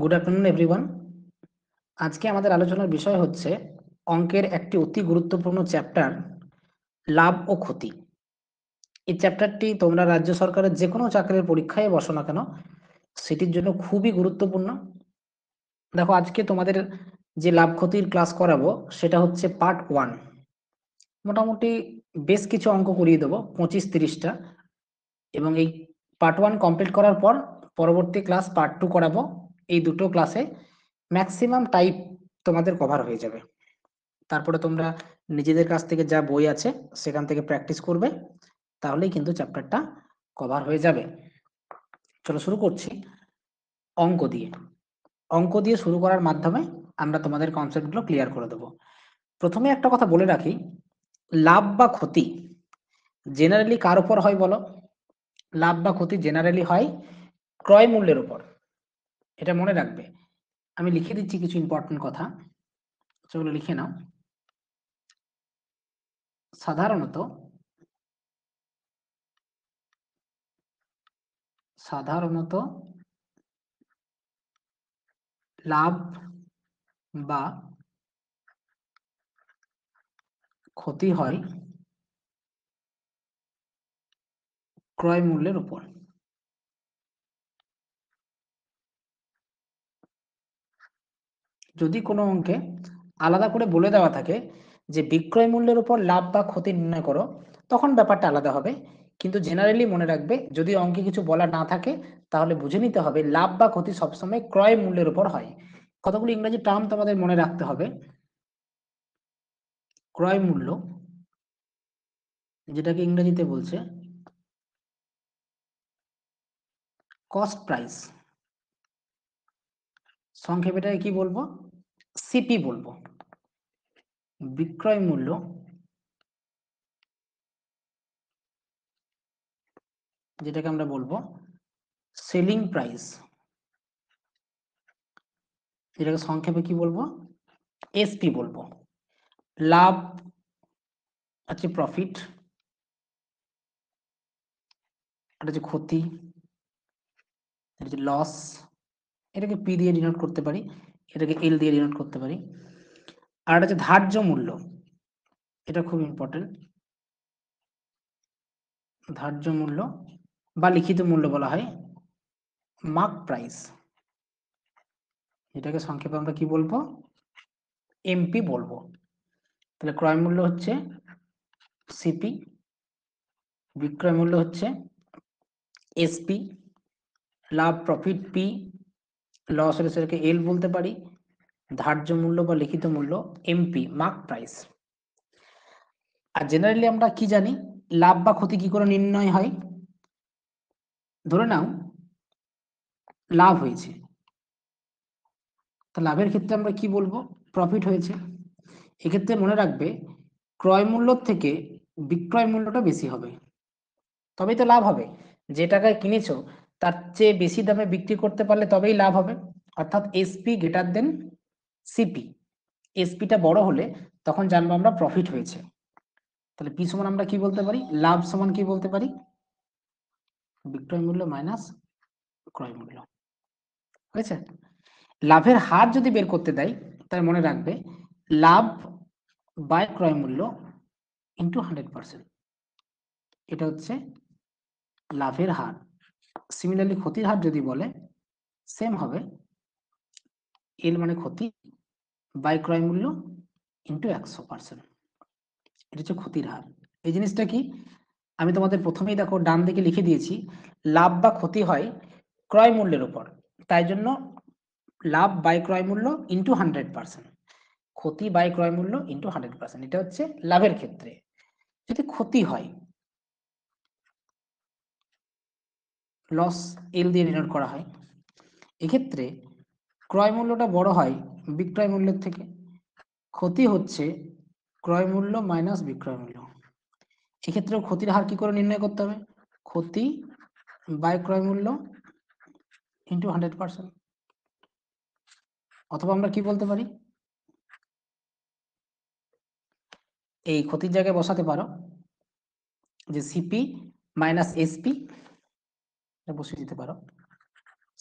Good afternoon everyone. আজকে আমাদের আলোচনার বিষয় হচ্ছে অঙ্কের একটি অতি গুরুত্বপূর্ণ চ্যাপ্টার, লাভ ও ক্ষতি। এই চ্যাপ্টারটি তোমরা রাজ্য সরকারের যে কোনো চাকরির পরীক্ষায় বসো না কেন, সেটির জন্য খুবই গুরুত্বপূর্ণ। দেখো, আজকে তোমাদের যে লাভ ক্ষতির ক্লাস করাবো সেটা হচ্ছে পার্ট 1। মোটামুটি বেশ কিছু অঙ্ক করিয়ে দেবো, 25-30টা। এবং এই পার্ট 1 কমপ্লিট করার পর পরবর্তী ক্লাস পার্ট 2 করাবো। এই দুটো ক্লাসে ম্যাক্সিমাম টাইপ তোমাদের কভার হয়ে যাবে। তারপরে তোমরা নিজেদের কাছ থেকে যা বই আছে সেখান থেকে প্র্যাকটিস করবে, তাহলেই কিন্তু চ্যাপ্টারটা কভার হয়ে যাবে। চলো শুরু করছি অঙ্ক দিয়ে। অঙ্ক দিয়ে শুরু করার মাধ্যমে আমরা তোমাদের কনসেপ্টগুলো ক্লিয়ার করে দেবো। প্রথমে একটা কথা বলে রাখি, লাভ বা ক্ষতি জেনারেলি কার উপর হয় বলো? লাভ বা ক্ষতি জেনারেলি হয় ক্রয় মূল্যের উপর। এটা মনে রাখবে। আমি লিখে দিচ্ছি কিছু ইম্পর্টেন্ট কথা, সেগুলো লিখে নাও। সাধারণত সাধারণত লাভ বা ক্ষতি হয় ক্রয় মূল্যের উপর। যদি কোনো অঙ্কে আলাদা করে বলে দেওয়া থাকে যে বিক্রয় মূল্যের উপর লাভ বা ক্ষতি নির্ণয় করো, তখন ব্যাপারটা আলাদা হবে। কিন্তু জেনারেলি মনে রাখবে, যদি অঙ্কে কিছু বলা না থাকে তাহলে বুঝে নিতে হবে লাভ বা ক্ষতি সবসময় ক্রয় মূল্যের উপর হয়। কতগুলো ইংরেজি টার্ম তোমাদের মনে রাখতে হবে। ক্রয় মূল্য, যেটাকে ইংরেজিতে বলছে কস্ট প্রাইস, সংক্ষেপে এটাকে কি বলবো? সিপি বলবো। বিক্রয় মূল্য, যেটাকে আমরা বলবো সেলিং প্রাইস, যেটাকে সংক্ষেপে কি বলবো? এসপি বলবো। লাভ আছে প্রফিট, এটা হচ্ছে ক্ষতি, এটা হচ্ছে লস। এটাকে পি দিয়ে ডিনোট করতে পারি, এটাকে এল দিয়ে ডিনোট করতে পারি। আর এটা হচ্ছে ধার্য মূল্য, এটা খুব ইম্পর্টেন্ট। ধার্য মূল্য বা লিখিত মূল্য বলা হয় মার্ক প্রাইস, এটাকে সংক্ষেপে আমরা কি বলবো? এমপি বলবো। তাহলে ক্রয় মূল্য হচ্ছে সিপি, বিক্রয় মূল্য হচ্ছে এসপি, লাভ প্রফিট পি, লস হলে সেটাকে এল বলতে পারি, ধার্য মূল্য বা লিখিত মূল্য MP, mark price. Are generally আমরা কি জানি, লাভ বা ক্ষতি কি করে নির্ণয় হয়? ধরে নাও লাভ হয়েছে, তো লাভের ক্ষেত্রে আমরা কি বলবো? প্রফিট হয়েছে। এক্ষেত্রে মনে রাখবে, ক্রয় মূল্য থেকে বিক্রয় মূল্যটা বেশি হবে, তবেই তো লাভ হবে। যে টাকায় কিনেছো তার চেয়ে বেশি দামে বিক্রি করতে পারলে তবেই লাভ হবে। অর্থাৎ এসপি গ্রেটার দেন সিপি। এসপিটা বড় হলে তখন জানবো আমরা প্রফিট হয়েছে। তাহলে পি সমান আমরা কি বলতে পারি? লাভ সমান কি বলতে পারি? বিক্রয় মূল্য মাইনাস ক্রয় মূল্য। হয়েছে? লাভের হার যদি বের করতে দেয়, তাহলে মনে রাখবে লাভ বাই ক্রয় মূল্য ইন্টু 100%, এটা হচ্ছে লাভের হার। সিমিলারলি ক্ষতির হার যদি বলে, সেম হবে, এল মানে ক্ষতি বাই ক্রয় মূল্য ইন্টু 100%, এটা হচ্ছে ক্ষতির হার। এই জিনিসটা কি, আমি তোমাদের প্রথমেই দেখো ডান দিকে লিখে দিয়েছি, লাভ বা ক্ষতি হয় ক্রয় মূল্যের উপর, তাই জন্য লাভ বাই ক্রয় মূল্য ইন্টু 100%, ক্ষতি বাই ক্রয় মূল্য ইন্টু 100%, এটা হচ্ছে লাভের ক্ষেত্রে। যদি ক্ষতি হয়, লস এল দিয়ে ডিনোট করা হয়। এক্ষেত্রে ক্রয় মূল্যটা বড় হয় বিক্রয় মূল্যের থেকে, ক্ষতি হচ্ছে ক্রয় মূল্য মাইনাস বিক্রয় মূল্য। এক্ষেত্রেও ক্ষতির হার কি করে নির্ণয় করতে হবে? ক্ষতি বাই ক্রয় মূল্য ইন্টু 100%। অথবা আমরা কি বলতে পারি, এই ক্ষতির জায়গায় বসাতে পারো যে সিপি মাইনাস এসপি, বসিয়ে দিতে পারো,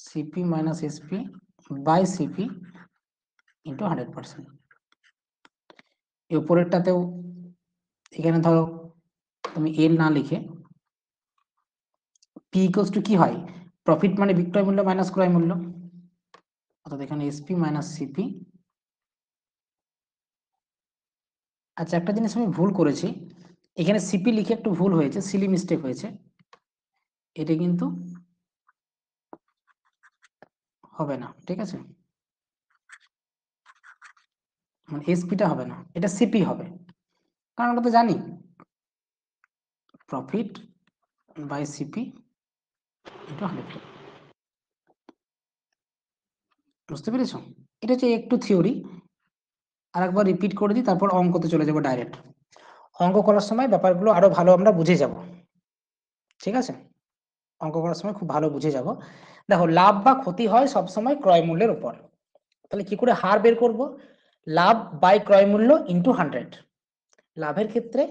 CP minus SP by CP into 100%। এই উপরেরটাতেও এখানে ধরো তুমি এল না লিখে পি ইকুয়ালস টু কি হয়, প্রফিট মানে বিক্রয় মূল্য মাইনাস ক্রয় মূল্য, অর্থাৎ এখানে এসপি মাইনাস সিপি। আচ্ছা, একটা জিনিস আমি ভুল করেছি, এখানে সিপি লিখে একটু ভুল হয়েছে, সিলি মিস্টেক হয়েছে, এটা কিন্তু হবে না, ঠিক আছে, মানে এসপিটা হবে না, এটা সিপি হবে, কারণ আমরা তো জানি প্রফিট বাই সিপি ইন্টু 100। বুঝতে পেরেছ? এটা হচ্ছে একটু থিওরি, আর একবার রিপিট করে দিই, তারপর অঙ্কতে চলে যাবো ডাইরেক্ট। অঙ্ক করার সময় ব্যাপারগুলো আরো ভালো আমরা বুঝে যাব, ঠিক আছে, অঙ্ক করার সময় খুব ভালো বুঝে যাব। দেখো, লাভ বা ক্ষতি হয় সবসময় ক্রয় মূল্যের উপর, তাহলে কি করে হার বের করব, লাভ বাই ক্রয় মূল্য ইন্টু 100। লাভের ক্ষেত্রে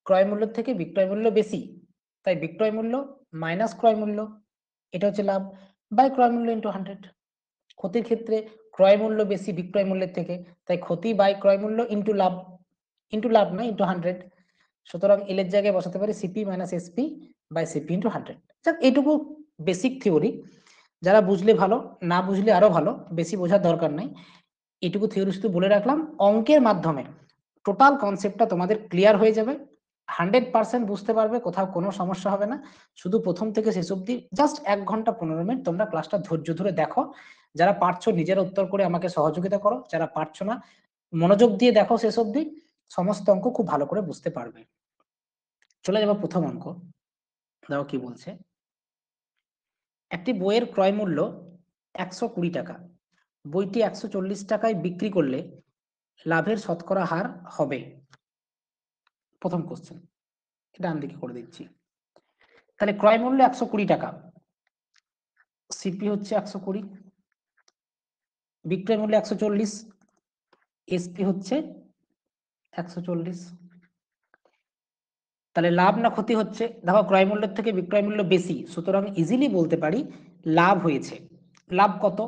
ক্রয় মূল্য থেকে বিক্রয় মূল্য বেশি, তাই বিক্রয় মূল্য মাইনাস ক্রয় মূল্য, এটা হচ্ছে লাভ, বাই ক্রয় মূল্য ইন্টু 100। ক্ষতির ক্ষেত্রে ক্রয় মূল্য বেশি বিক্রয় মূল্যের থেকে, তাই ক্ষতি বাই ক্রয় মূল্য ইন্টু লাভ না ইন্টু 100। সুতরাং এল এর জায়গায় বসাতে পারি CP minus SP by CP into 100। যাক, এইটুকু বেসিক থিওরি, যারা বুঝলে ভালো, না বুঝলে আরো ভালো, বেশি বোঝার দরকার নাই, এটুকু থিওরি শুধু বলে রাখলাম। অঙ্কের মাধ্যমে টোটাল কনসেপ্টটা তোমাদের ক্লিয়ার হয়ে যাবে, 100% বুঝতে পারবে, কোথাও কোনো সমস্যা হবে না। শুধু প্রথম থেকে শেষ অবধি জাস্ট 1 ঘন্টা 15 মিনিট তোমরা ক্লাসটা ধৈর্য ধরে দেখো, যারা পারছো নিজেরা উত্তর করে আমাকে সহযোগিতা করো, যারা পারছো না মনোযোগ দিয়ে দেখো শেষ অবধি, সমস্ত অঙ্ক খুব ভালো করে বুঝতে পারবে। চলে যাবো প্রথম অঙ্ক, দেখো কি বলছে। একটি বইয়ের ক্রয় মূল্য 120 টাকা, বইটি 140 টাকায় বিক্রি করলে লাভের শতকরা হার হবে। প্রথম কোশ্চেন, ডান দিকে করে দিচ্ছি। তাহলে ক্রয় মূল্য 120 টাকা, সিপি হচ্ছে 120, বিক্রয় মূল্য 140, এসপি হচ্ছে 140। তাহলে লাভ না ক্ষতি হচ্ছে, দেখো ক্রয় মূল্যের থেকে বিক্রয় মূল্য বেশি, সুতরাং ইজিলি বলতে পারি লাভ হয়েছে। লাভ কত,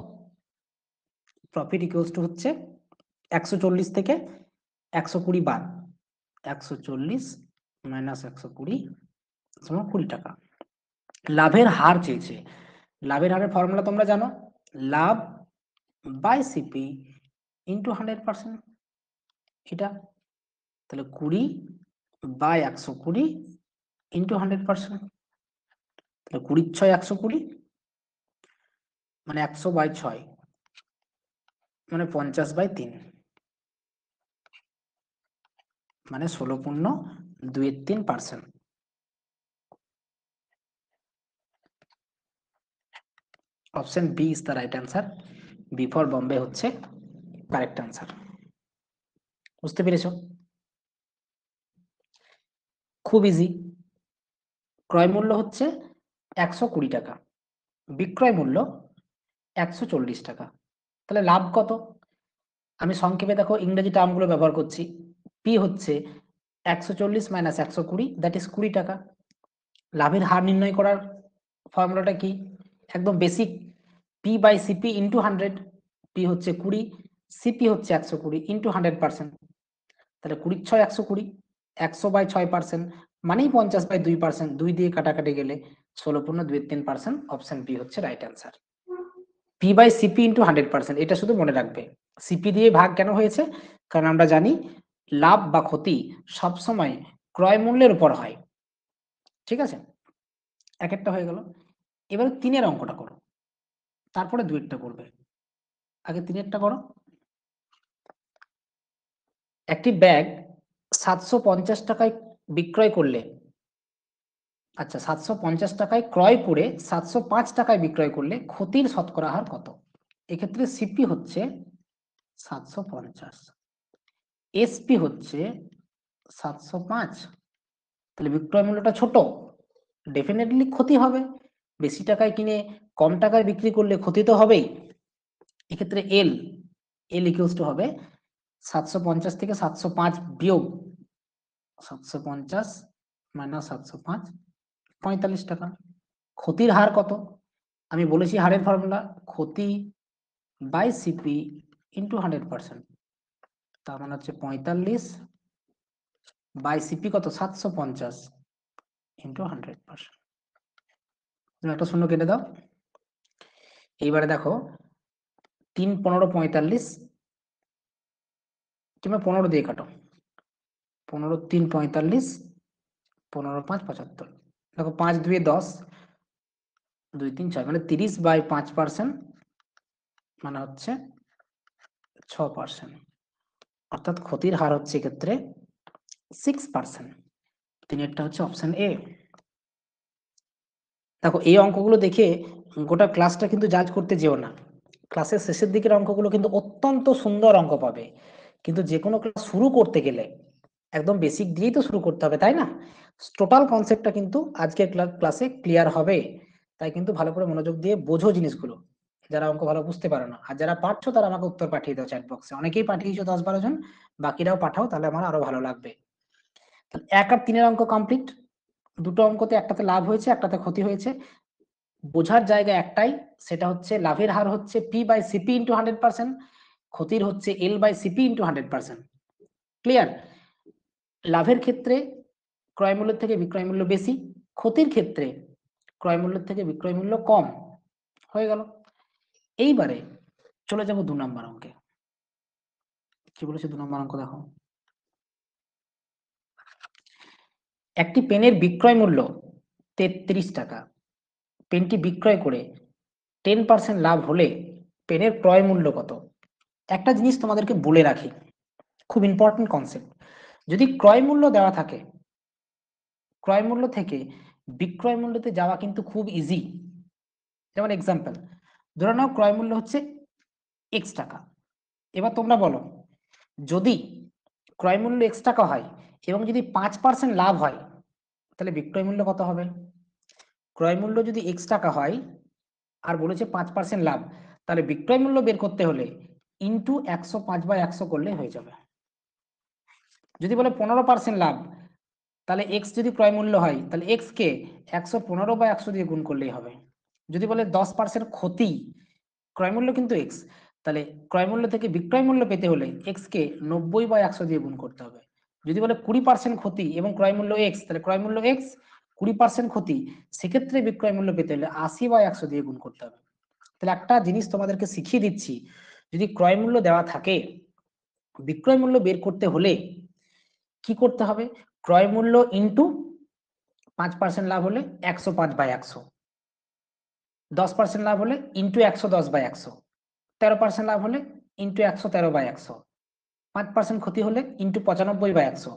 প্রফিট ইকুয়ালস টু হচ্ছে 140 থেকে 120 বাদ, 140 মাইনাস 120 সমান 20 টাকা। লাভের হার চেয়েছে, লাভের হারের ফর্মুলা তোমরা জানো, লাভ বাই সিপি ইন্টু 100%, এটা। তাহলে 20 বাই 120 ইন্টু 100%, তাহলে 20 6 120, মানে 100/6, মানে 50/3, মানে 16.23%। Option B is the right answer, B for Bombay হচ্ছে কারেক্ট অ্যান্সার। বুঝতে পেরেছ? খুব ইজি। ক্রয় মূল্য হচ্ছে 120 টাকা, বিক্রয় মূল্য 140 টাকা, তাহলে লাভ কত? আমি সংক্ষেপে দেখো ইংরেজি টার্মগুলো ব্যবহার করছি। পি হচ্ছে 140 মাইনাস 120, দ্যাট ইজ 20 টাকা। লাভের হার নির্ণয় করার ফর্মুলাটা কি, একদম basic, P by CP into 100। P হচ্ছে 20, সিপি হচ্ছে 120 ইন্টু 100%, তাহলে 20 6 120, 100/6%, মানেই 50/2%, 2 দিয়ে কাটাকাটি গেলে 16.23%। অপশন বি হচ্ছে right answer. P by CP into 100%, এটা শুধু মনে রাখবে। সিপি দিয়ে ভাগ কেন হয়েছে, কারণ আমরা জানি লাভ বা ক্ষতি সবসময় ক্রয় মূল্যের উপর হয়, ঠিক আছে। এক একটা হয়ে গেল, এবারে 3-এর অঙ্কটা করো, তারপরে 2-এরটা করবে। আগে 3-এরটা করো। একটি ব্যাগ 750 টাকায় বিক্রয় করলে, আচ্ছা 750 টাকায় ক্রয় করে 705 টাকায় বিক্রয় করলে ক্ষতির শতকরা হার কত? এক্ষেত্রে সিপি হচ্ছে 750, এসপি হচ্ছে 705, তাহলে বিক্রয় মূল্যটা ছোট, ডেফিনেটলি ক্ষতি হবে। বেশি টাকায় কিনে কম টাকায় বিক্রি করলে ক্ষতি তো হবেই। এক্ষেত্রে এল ইকুয়ালস টু হবে 750 থেকে 705 বিয়োগ 750 মাইনাস 705, 45 টাকা। ক্ষতির হার কত? আমি বলেছি হারের ফর্মুলা, ক্ষতি বাই সিপি ইন্টু 100%, তার মানে হচ্ছে 45 বাই সিপি কত 750 ইন্টু 100%। একটা শূন্য কেটে দাও। এইবারে দেখো 3 15 45, কিংবা 15 দিয়ে কাটো, 15 3 45, 15 5 75। দেখো 5 2 10, 2 3 6, মানে 30 বাই 5%, মানে হচ্ছে 6%, অর্থাৎ ক্ষতির হার হচ্ছে এক্ষেত্রে 6%। তিনেরটা হচ্ছে অপশন এ। দেখো এই অঙ্কগুলো দেখে গোটা ক্লাসটা কিন্তু জাজ করতে যেও না, ক্লাসের শেষের দিকের অঙ্কগুলো কিন্তু অত্যন্ত সুন্দর অঙ্ক পাবে, কিন্তু যে কোনো ক্লাস শুরু করতে গেলে একদম বেসিক দিয়েই তো শুরু করতে হবে, তাই না? টোটাল কনসেপ্টটা কিন্তু আজকের ক্লাসে ক্লিয়ার হবে, তাই কিন্তু ভালো করে মনোযোগ দিয়ে বোঝো জিনিসগুলো, যারা অঙ্ক ভালো বুঝতে পারো না। আর যারা পারছো তারা আমাকে উত্তর পাঠিয়ে দাও চ্যাট বক্সে, অনেকেই পাঠিয়েছো 10 12 জন, বাকিরাও পাঠাও, তাহলে আমার আরো ভালো লাগবে। 1 আর 3 অঙ্ক কমপ্লিট, দুটো অঙ্কতে একটাতে লাভ হয়েছে একটাতে ক্ষতি হয়েছে। বোঝার জায়গা একটাই, সেটা হচ্ছে লাভের হার হচ্ছে পি বাই সিপি ইন্টু 100%, ক্ষতির হচ্ছে L by CP into 100%। Clear? লাভের ক্ষেত্রে ক্রয় মূল্যের থেকে বিক্রয় মূল্য বেশি, ক্ষতির ক্ষেত্রে ক্রয় মূল্যের থেকে বিক্রয় মূল্য কম। হয়ে গেল। এইবারে চলে যাব 2 নম্বর অঙ্কে। কি বলেছে 2 নম্বর অঙ্ক দেখো, একটি পেনের বিক্রয় মূল্য 33 টাকা, পেনটি বিক্রয় করে 10% লাভ হলে পেনের ক্রয় মূল্য কত? একটা জিনিস তোমাদেরকে বলে রাখি, খুব ইম্পর্টেন্ট কনসেপ্ট, যদি ক্রয় মূল্য দেওয়া থাকে, ক্রয় মূল্য থেকে বিক্রয় মূল্যতে যাওয়া কিন্তু খুব ইজি। যেমন এক্সাম্পল, ধরে নাও ক্রয় মূল্য হচ্ছে x টাকা, এবার তোমরা বলো যদি ক্রয় মূল্য x টাকা হয় এবং যদি 5% লাভ হয় তাহলে বিক্রয় মূল্য কত হবে? ক্রয় মূল্য যদি x টাকা হয় আর বলেছে 5% লাভ, তাহলে বিক্রয় মূল্য বের করতে হলে ইন্টু 105/100 করলে হয়ে যাবে। যদি বলে 15% লাভ, তাহলে x যদি ক্রয় মূল্য হয় তাহলে x কে 115/100 দিয়ে গুণ করলেই হবে। যদি বলে 10% ক্ষতি, ক্রয় মূল্য কিন্তু x, তাহলে ক্রয় মূল্য থেকে বিক্রয় মূল্য পেতে হলে x কে 90/100 দিয়ে গুণ করতে হবে। যদি বলে 20% ক্ষতি এবং ক্রয় মূল্য x, তাহলে ক্রয় মূল্য x, 20% ক্ষতি, সেক্ষেত্রে বিক্রয় মূল্য পেতে হলে 80/100 দিয়ে গুণ করতে হবে। তাহলে একটা জিনিস তোমাদেরকে শিখিয়ে দিচ্ছি, যদি ক্রয় মূল্য দেওয়া থাকে, বিক্রয় মূল্য বের করতে হলে কি করতে হবে? ক্রয় মূল্য ইন্টু 5% লাভ হলে 105/100, 10% লাভ হলে ইন্টু 110/100, 13% লাভ হলে ইন্টু 113/100, 5% ক্ষতি হলে ইন্টু 95/100,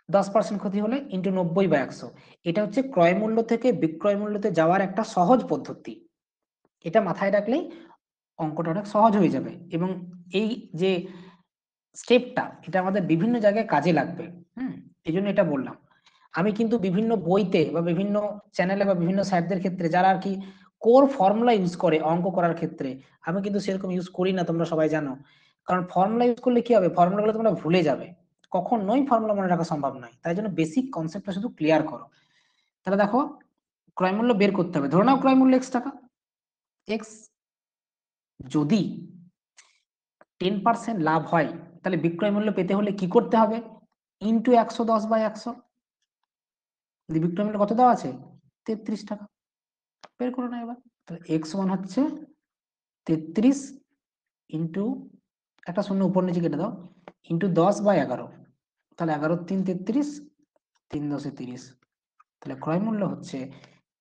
10% ক্ষতি হলে ইন্টু 90/100। এটা হচ্ছে ক্রয় মূল্য থেকে বিক্রয় মূল্যতে যাওয়ার একটা সহজ পদ্ধতি। এটা মাথায় রাখলেই অঙ্কটা অনেক সহজ হয়ে যাবে, এবং এই যে স্টেপটা এটা আমাদের বিভিন্ন জায়গায় কাজে লাগবে। এই জন্য এটা বললাম। আমি কিন্তু বিভিন্ন বইতে বা বিভিন্ন চ্যানেলে বা বিভিন্ন স্যারদের ক্ষেত্রে যারা আর কি কোর ফর্মুলা ইউজ করে অঙ্ক করার ক্ষেত্রে, আমি কিন্তু সেরকম ইউজ করি না, তোমরা সবাই জানো। কারণ ফর্মুলা ইউজ করলে কি হবে, ফর্মুলাগুলো তোমরা ভুলে যাবে, কখনোই ফর্মুলা মনে রাখা সম্ভব নয়। তাই জন্য বেসিক কনসেপ্টটা শুধু ক্লিয়ার করো। তাহলে দেখো ক্রয় মূল্য বের করতে হবে, ধরে নাও ক্রয় মূল্য x টাকা, x যদি 10% লাভ হয় তাহলে বিক্রয় মূল্য পেতে হলে কি করতে হবে? ইন্টু 110/100। যদি বিক্রয় মূল্য কত দেওয়া আছে? 33 টাকা। বের করো না এবার। তাহলে x1 হচ্ছে 33 ইন্টু, একটা শূন্য উপর নিচে কেটে দাও, ইন্টু 10/11। তাহলে 11 3 33, 3 10 30, তাহলে ক্রয় মূল্য হচ্ছে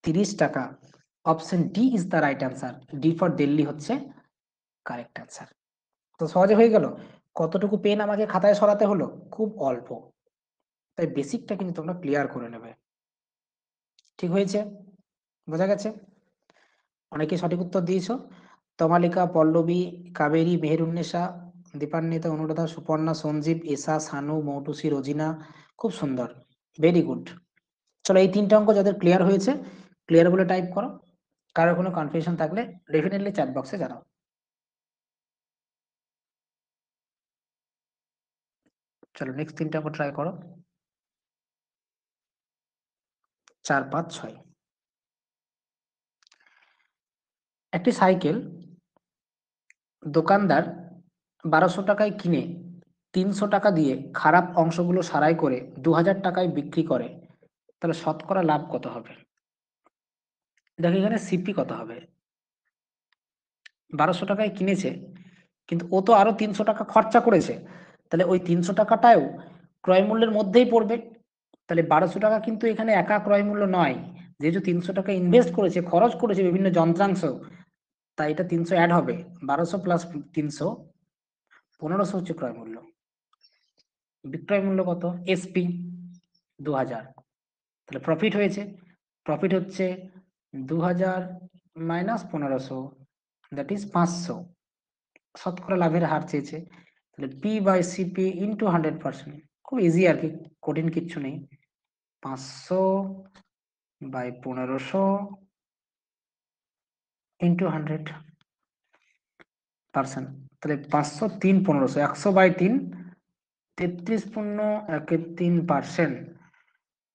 30 টাকা। Option D is the right answer, D for Delhi হচ্ছে কারেক্ট অ্যান্সার। তো সহজে হয়ে গেল। কতটুকু পেন আমাকে খাতায় সরাতে হলো? খুব অল্প। তাই বেসিকটা কিন্তু তোমরা ক্লিয়ার করে নেবে। ঠিক হয়েছে? বোঝা গেছে? অনেকে সঠিক উত্তর দিয়েছো, তমালিকা, পল্লবী, কাবেরী, মেহেরুন্নেসা, দীপান্বিতা, অনুরাধা, সুপর্ণা, সঞ্জীব, এসা, সানু, মৌটুসি, রোজিনা, খুব সুন্দর, ভেরি গুড। চলো এই 3টে অঙ্ক যাদের ক্লিয়ার হয়েছে ক্লিয়ার বলে টাইপ করো, কারোর কোনো কনফিউশন থাকলে ডেফিনেটলি চ্যাট বক্সে জানাও। চলো নেক্সট 3টে অঙ্ক ট্রাই করো। 4 5 6। একটি সাইকেল দোকানদার 1200 টাকায় কিনে 300 টাকা দিয়ে খারাপ অংশগুলো সারাই করে 2000 টাকায় বিক্রি করে, তাহলে শতকরা লাভ কত হবে? দেখো এখানে সিপি কত হবে, 1200 টাকায় কিনেছে কিন্তু ও তো আরো 300 টাকা খরচা করেছে, তাহলে ওই 300 টাকাটাও ক্রয় মূল্যের মধ্যেই পড়বে। তাহলে 1200 টাকা কিন্তু এখানে একা ক্রয় মূল্য নয়, যেহেতু 300 টাকা ইনভেস্ট করেছে, খরচ করেছে বিভিন্ন যন্ত্রাংশ, তাই এটা 300 অ্যাড হবে। 1200 প্লাস 300, 1500 হচ্ছে ক্রয় মূল্য। বিক্রয় মূল্য কত? এসপি 2000, তাহলে প্রফিট হয়েছে, প্রফিট হচ্ছে 2000 মাইনাস 1500, দ্যাট ইজ 500। শতকরা লাভের হার চেয়েছে, তাহলে পি বাই সিপি ইন্টু 100%, খুব ইজি আর কি, কঠিন কিচ্ছু নেই। 500 বাই 1500 ইন্টু 100%, তাহলে 500 3 1500, 100 by 3, 33.13%।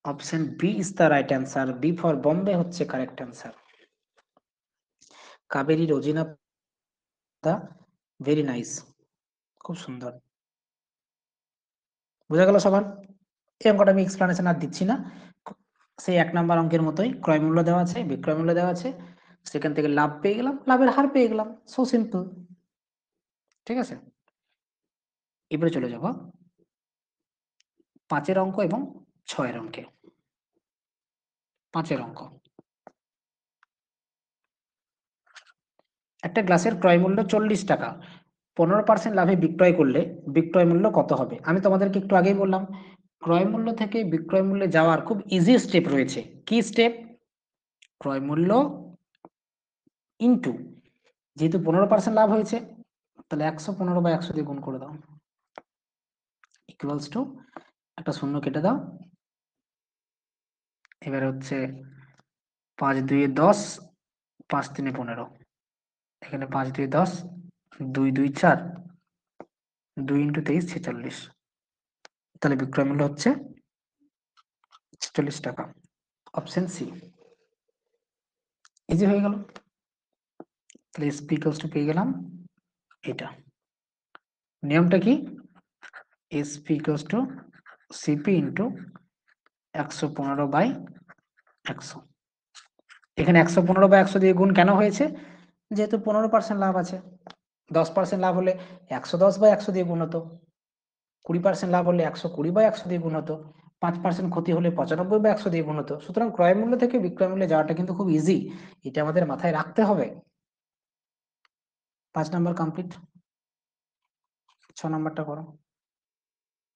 Option B is the right answer, B for Bombay হচ্ছে correct answer. Kaberi Rozina, very nice, খুব সুন্দর। বোঝা গেল সবার? এই অঙ্কটা আমি এক্সপ্লানেশন আর দিচ্ছি না, সেই 1 নাম্বার অঙ্কের মতোই ক্রয় মূল্য দেওয়া আছে, বিক্রয় মূল্য দেওয়া আছে, সেখান থেকে লাভ পেয়ে গেলাম, লাভের হার পেয়ে গেলাম, সো সিম্পল। ঠিক আছে, এবারে চলে যাব 5-এর অঙ্ক এবং 6-এর অঙ্কে। 5-এর অঙ্ক, একটা গ্লাসের ক্রয় মূল্য 40 টাকা, 15% লাভে বিক্রয় করলে বিক্রয় মূল্য কত হবে? আমি তোমাদেরকে একটু আগেই বললাম, ক্রয় মূল্য থেকে বিক্রয় মূল্যে যাওয়ার খুব ইজি স্টেপ রয়েছে। কি স্টেপ? ক্রয় মূল্য ইন্টু, যেহেতু 15% লাভ হয়েছে, তাহলে 115 বা 100 দিয়ে গুণ করে দাও, ইকুয়ালস টু, একটা শূন্য কেটে দাও, এবারে হচ্ছে 5 2 10, 5 3 15, এখানে 5 2 10, 2 2 4, 2 ইন্টু 23 46, তাহলে বিক্রয় মূল্য হচ্ছে 46 টাকা। অপশন সি, ইজি হয়ে গেল। তাহলে এসপি ইকুয়ালস টু পেয়ে গেলাম এটা। নিয়মটা কি? SP equals two CP into 115/100। এখানে 115/100 দিয়ে গুণ কেন হয়েছে? যেহেতু 15% লাভ আছে, 10% লাভ হলে 110/100 দিয়ে গুণ হতো, 20% লাভ হলে 120/100 দিয়ে গুণ হতো, 5% ক্ষতি হলে 95/100 দিয়ে গুণ হতো। সুতরাং ক্রয় মূল্য থেকে বিক্রয় মূল্যে যাওয়াটা কিন্তু খুব ইজি, এটা আমাদের মাথায় রাখতে হবে। 5 নাম্বার কমপ্লিট, 6 নাম্বারটা করো।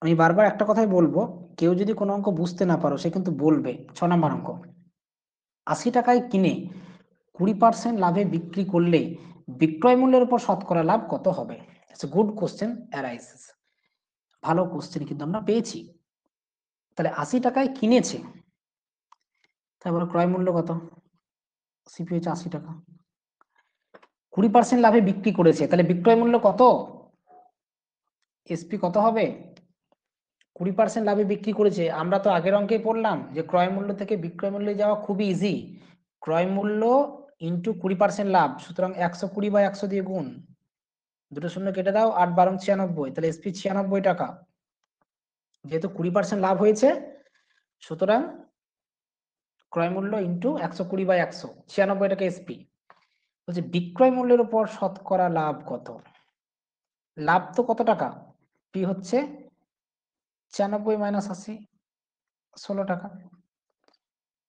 আমি বারবার একটা কথাই বলবো, কেউ যদি কোনো অঙ্ক বুঝতে না পারো সে কিন্তু বলবে। 6 নাম্বার অঙ্ক, 80 টাকায় কিনে 20% লাভে বিক্রি করলে বিক্রয় মূল্যের উপর শতকরা লাভ কত হবে? ইটস গুড কোশ্চেন অ্যারাইজেস, ভালো কোশ্চেন কিন্তু আমরা পেয়েছি। তাহলে 80 টাকায় কিনেছে, তারপরে ক্রয় মূল্য কত? সিপি হচ্ছে 80 টাকা, 20% লাভে বিক্রি করেছে, তাহলে বিক্রয় মূল্য কত? এসপি কত হবে? 20% লাভে বিক্রি করেছে, আমরা তো আগের অঙ্কেই পড়লাম যে ক্রয় মূল্য থেকে বিক্রয় মূল্যে যাওয়া খুবই ইজি, ক্রয় মূল্য ইন্টু 20% লাভ, সুতরাং 120/100 দিয়ে গুণ, দুটো শূন্য কেটে দাও, 8 12 96, তাহলে এসপি 96 টাকা। যেহেতু 20% লাভ হয়েছে, সুতরাং ক্রয় মূল্য ইন্টু 120/100, 96 টাকা এসপি। বলছে বিক্রয় মূল্যের উপর শতকরা লাভ কত? লাভ তো কত টাকা? পি হচ্ছে 96 মাইনাস 80, 16 টাকা।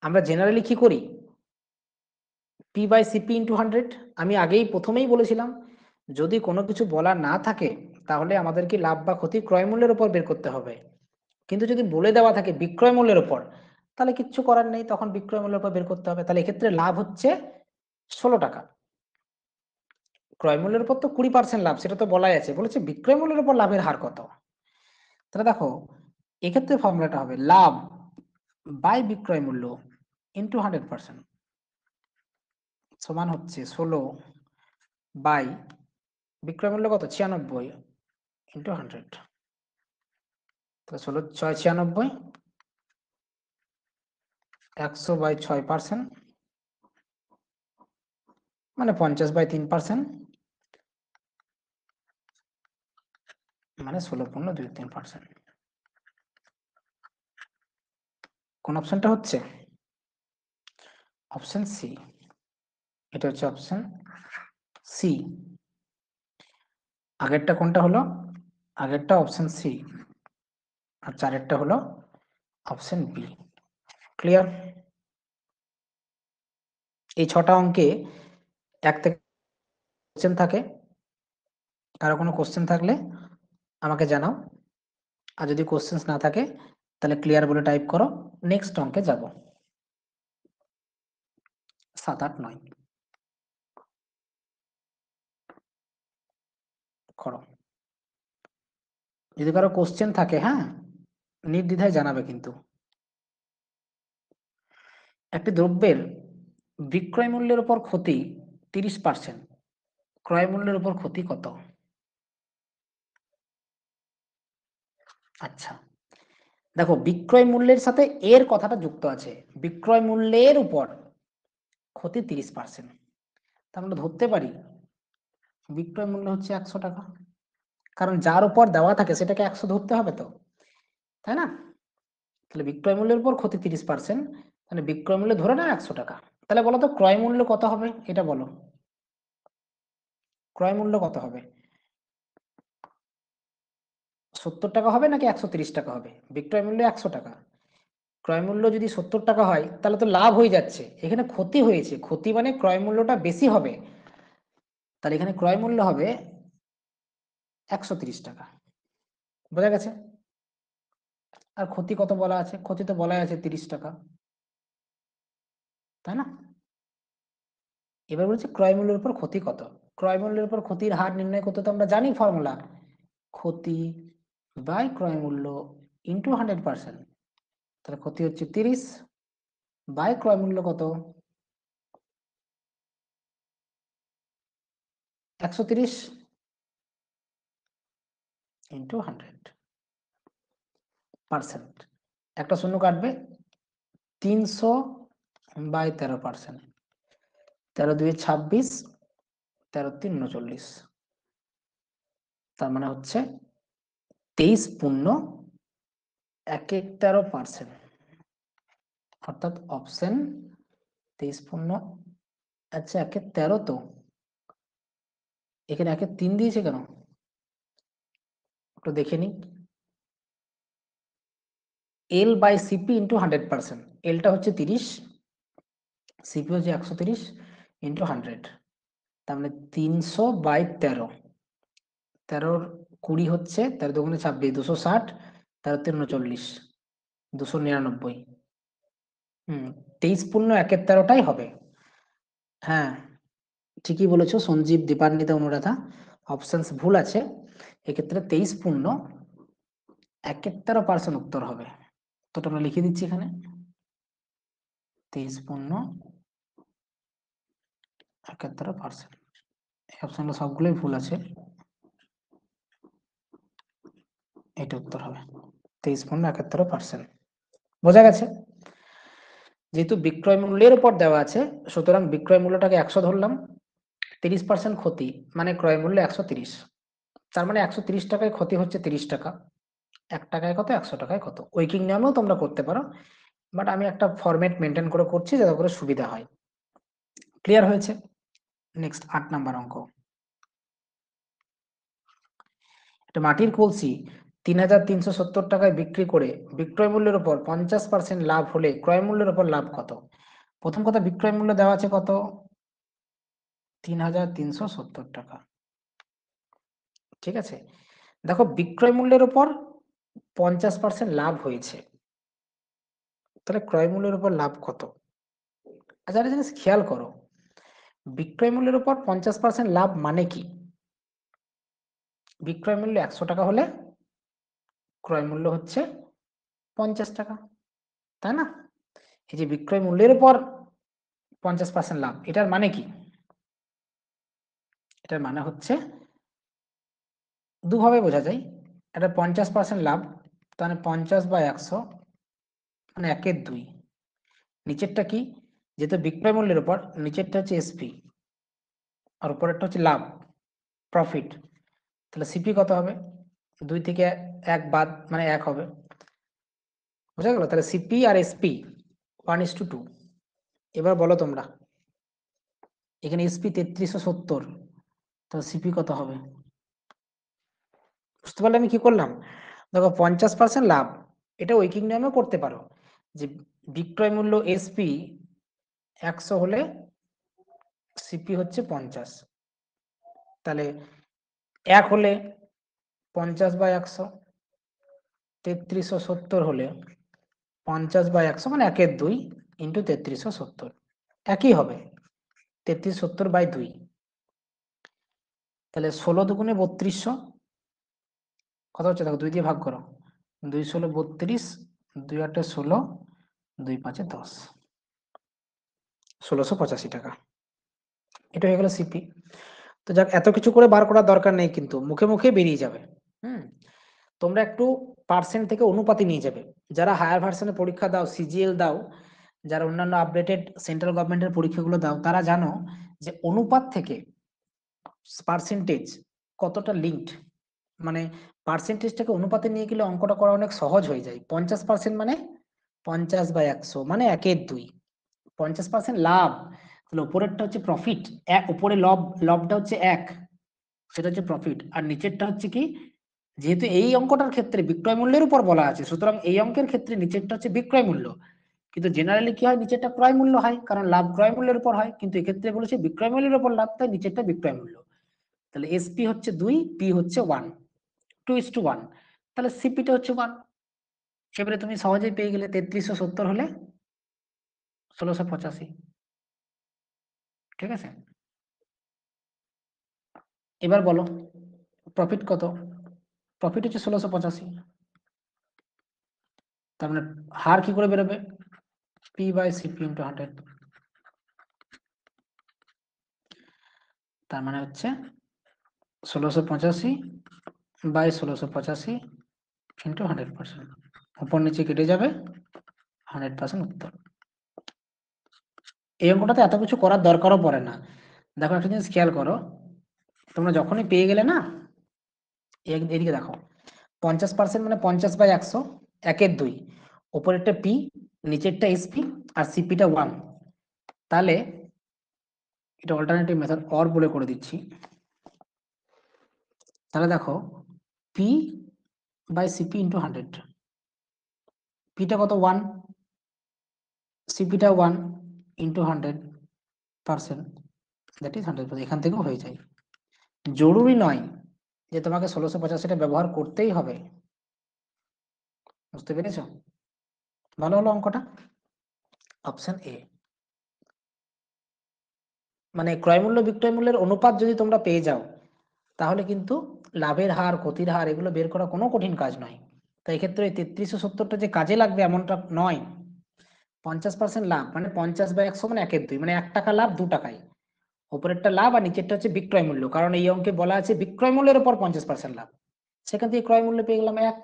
আমরা জেনারেলি কি করি? P by CP into 100। আমি আগেই প্রথমেই বলেছিলাম, যদি কোনো কিছু বলা না থাকে তাহলে আমাদেরকে লাভ বা ক্ষতি ক্রয় মূল্যের উপর বের করতে হবে, কিন্তু যদি বলে দেওয়া থাকে বিক্রয় মূল্যের উপর, তাহলে কিচ্ছু করার নেই, তখন বিক্রয় মূল্যের উপর বের করতে হবে। তাহলে এক্ষেত্রে লাভ হচ্ছে 16 টাকা। ক্রয় মূল্যের উপর তো 20% লাভ, সেটা তো বলাই আছে, বলেছে বিক্রয় মূল্যের উপর লাভের হার কত। তাহলে দেখো এক্ষেত্রে ফর্মুলাটা হবে লাভ বাই বিক্রয় মূল্য ইন্টু 100% সমান হচ্ছে 16 বাই বিক্রয় মূল্য কত? 96 ইন্টু 100, তাহলে 16 6 96, 100/6%, মানে 50/3%, মানে 16.23%। কোন অপশনটা হচ্ছে? Option C. এটা হচ্ছে অপশন সি। আগেরটা কোনটা হলো? আগেরটা অপশন সি, আর চারেরটা হলো অপশন বি। ক্লিয়ার? এই 6টা অঙ্কে এক থেকে কোশ্চেন থাকে। কারো কোনো কোশ্চেন থাকলে আমাকে জানাও, আর যদি কোশ্চেন না থাকে তাহলে ক্লিয়ার বলে টাইপ করো। নেক্সট অঙ্কে যাব। 7, 8, 9 করো। যদি কারো কোশ্চেন থাকে, হ্যাঁ, নির্দ্বিধায় জানাবে কিন্তু। একটি দ্রব্যের বিক্রয় মূল্যের উপর ক্ষতি 30%, ক্রয় মূল্যের উপর ক্ষতি কত? আচ্ছা, দেখো বিক্রয় মূল্যের সাথে এর কথাটা যুক্ত আছে। বিক্রয় মূল্যের উপর ক্ষতি 30%, তার মানে ধরতে পারি বিক্রয় মূল্য হচ্ছে 100 টাকা। কারণ যার উপর দেওয়া থাকে সেটাকে 100 ধরতে হবে তো, তাই না? তাহলে বিক্রয় মূল্যের উপর ক্ষতি 30%, তাহলে বিক্রয় মূল্য ধরে না 100 টাকা। তাহলে বলো তো ক্রয় মূল্য কত হবে, এটা বলো। ক্রয় মূল্য কত হবে? 70 টাকা হবে নাকি 130 টাকা হবে? বিক্রয় মূল্য 100 টাকা, ক্রয় মূল্য যদি 70 টাকা হয় তাহলে তো লাভ হয়ে যাচ্ছে। এখানে ক্ষতি হয়েছে, ক্ষতি মানে ক্রয় মূল্যটা বেশি হবে। তাহলে এখানে ক্রয় মূল্য হবে 130 টাকা। বোঝা গেছে? আর ক্ষতি কত বলা আছে? ক্ষতি তো বলাই আছে 30 টাকা, তাই না? এবার বলছে ক্রয় মূল্যের উপর ক্ষতি কত। ক্রয় মূল্যের উপর ক্ষতির হার নির্ণয় করতে তো আমরা জানি ফর্মুলা, ক্ষতি বাই ক্রয় মূল্য ইন্টু 100%। তাহলে ক্ষতি হচ্ছে 30 বাই ক্রয় মূল্য কত? 130 ইন্টু 100%। একটা শূন্য কাটবে, 300 বাই 13%। 13 2 26, 13 3 39। তার মানে হচ্ছে 23.13%। অর্থাৎ অপশন 23. আচ্ছা, 1/13 তো, এখানে 1/3 দিয়েছে কেন একটু দেখে নিই। L by CP into 100%। এলটা হচ্ছে 30, সিপি হচ্ছে 130 ইন্টু 100। তার মানে 300 বাই 13। 13 20 হচ্ছে, 13 দুগুণে 26, 260, 13 3 39, 299। 23.13টাই হবে। হ্যাঁ, ঠিকই বলেছো সঞ্জীব, দীপান্বিতা, অনুরাধা। অপশনস ভুল আছে, এক্ষেত্রে 23.71% উত্তর হবে। তো আমরা লিখে দিচ্ছি এখানে 23.71%। এই অপশনগুলো সবগুলোই ভুল আছে, এটা উত্তর হবে 23.71%। বোঝা গেছে? যেহেতু বিক্রয় মূল্যের উপর দেওয়া আছে, সুতরাং বিক্রয় মূল্যটাকে 100 ধরলাম, 30% ক্ষতি মানে ক্রয় মূল্য 130। তার মানে 130 টাকায় ক্ষতি হচ্ছে 30 টাকা। 1 টাকায় কত, 100 টাকায় কত। উইকিং নিয়মেও তোমরা করতে পারো, বাট আমি একটা ফরম্যাট মেনটেন করে করছি যাতে করে সুবিধা হয়। ক্লিয়ার হয়েছে? নেক্সট 8 নাম্বার অঙ্ক। একটা মাটির কলসি 3,370 টাকায় বিক্রি করে বিক্রয় মূল্যের উপর 50% লাভ হলে ক্রয় মূল্যের উপর লাভ কত? প্রথম কথা, বিক্রয় মূল্য দেওয়া আছে কত? 3,370 টাকা। ঠিক আছে, দেখো বিক্রয় মূল্যের উপর 50% লাভ হয়েছে, তাহলে ক্রয় মূল্যের উপর লাভ কত? আচ্ছা, একটা জিনিস খেয়াল করো, বিক্রয় মূল্যের উপর 50% লাভ মানে কি? বিক্রয় মূল্য 100 টাকা হলে ক্রয় মূল্য হচ্ছে 50 টাকা, তাই না? এই যে বিক্রয় মূল্যের উপর 50% লাভ, এটার মানে কি? এটার মানে হচ্ছে দুভাবে বোঝা যায়। এটা 50% লাভ, তাহলে 50 বা 100 মানে 1/2। নিচেরটা কি? যেহেতু বিক্রয় মূল্যের উপর, নিচেরটা হচ্ছে এসপি আর উপরেরটা হচ্ছে লাভ, প্রফিট। তাহলে সিপি কত হবে? 2 থেকে 1 বাদ মানে 1 হবে, বুঝা গেল? তাহলে সিপি আর এসপি 1:2। এবার বলো তোমরা, এখানে এসপি 3370, তো সিপি কত হবে? বুঝতে পারলে আমি কি করলাম? দেখো 50% লাভ, এটা উইকিং নিয়মেও করতে পারো, যে বিক্রয় মূল্য এসপি 100 হলে সিপি হচ্ছে 50, তাহলে 1 হলে 50/100, 3370 হলে 50/100 মানে 1/2 ইন্টু 3370, একই হবে 3370/2, তাহলে 16 দুগুণে 3200, কত হচ্ছে দেখো 2 দিয়ে ভাগ করো, 2 16 32, 2 8 16, 2 5 10, 1685 টাকা। এটা হয়ে গেল সিপি। তো যাক, এত কিছু করে বার করার দরকার নেই, কিন্তু মুখে মুখে বেরিয়ে যাবে। তোমরা একটু পার্সেন্ট থেকে অনুপাতে নিয়ে যাবে, যারা হায়ার ভার্সনে পরীক্ষা দাও, সিজিএল দাও, যারা অন্যান্য আপডেটেড সেন্ট্রাল গভর্নমেন্টের পরীক্ষাগুলো দাও, তারা জানো যে অনুপাত থেকে পার্সেন্টেজ কতটা লিঙ্কড, মানে পার্সেন্টেজটাকে অনুপাতে নিয়ে গেলে অঙ্কটা করা অনেক সহজ হয়ে যায়। 50% মানে 50/100 মানে 1/2, 50% লাভ, তাহলে উপরেরটা হচ্ছে প্রফিট, উপরে লবটা হচ্ছে 1, সেটা হচ্ছে প্রফিট, আর নিচেরটা হচ্ছে কি, যেহেতু এই অঙ্কটার ক্ষেত্রে বিক্রয় মূল্যের উপর বলা আছে, সুতরাং এই অঙ্কের ক্ষেত্রে নিচেরটা হচ্ছে বিক্রয় মূল্য, কিন্তু জেনারেলি কি হয়, নিচেরটা ক্রয় মূল্য হয়, কারণ লাভ ক্রয় মূল্যের উপর হয়, কিন্তু এক্ষেত্রে বলেছে বিক্রয় মূল্যের উপর লাভ, তাই নিচেরটা বিক্রয় মূল্য। তাহলে এসপি হচ্ছে 2, পি হচ্ছে 1, 2:1, তাহলে সিপিটা হচ্ছে 1। এবারে তুমি সহজেই পেয়ে গেলে 3370 হলে 1685, ঠিক আছে। এবার বলো প্রফিট কত? প্রফিট হচ্ছে 1685, তার মানে হার কি করে বেরোবে, P/CP × 100, তার মানে হচ্ছে 1685/1685 × 100%, উপর নিচে কেটে যাবে, 100% উত্তর। এই অঙ্কটাতে এত কিছু করার দরকারও পড়ে না। দেখো একটা জিনিস খেয়াল করো, তোমরা যখনই পেয়ে গেলে না, এদিকে দেখো, 50% মানে 50/100, 1/2, উপরেরটা পি, নিচেরটা এসপি, আর সিপিটা 1, তাহলে এটা অল্টারনেটিভ মেথড অর বলে করে দিচ্ছি। তাহলে দেখো P/CP × 100, পিটা কত 1, সিপিটা 1 × 100%, দ্যাট ইজ 100%, এখান থেকেও হয়ে যায়। জরুরি নয় যে তোমাকে 1685টা ব্যবহার করতেই হবে, বুঝতে পেরেছ? ভালো হলো অঙ্কটা, অপশন এ। মানে ক্রয়মূল্য বিক্রয় মূল্যের অনুপাত যদি তোমরা পেয়ে যাও, তাহলে কিন্তু লাভের হার ক্ষতির হার এগুলো বের করা কোনো কঠিন কাজ নয়। তাই এক্ষেত্রে 3370টা যে কাজে লাগবে এমনটা নয়। 50% লাভ মানে 50/100 মানে 1/2, মানে 1 টাকা লাভ 2 টাকায়, উপরেরটা লাভ আর নিচেরটা হচ্ছে বিক্রয় মূল্য, কারণ এই অঙ্কে বলা আছে বিক্রয় মূল্যের উপর 50% লাভ, সেখান থেকে ক্রয় মূল্য পেয়ে গেলাম 1,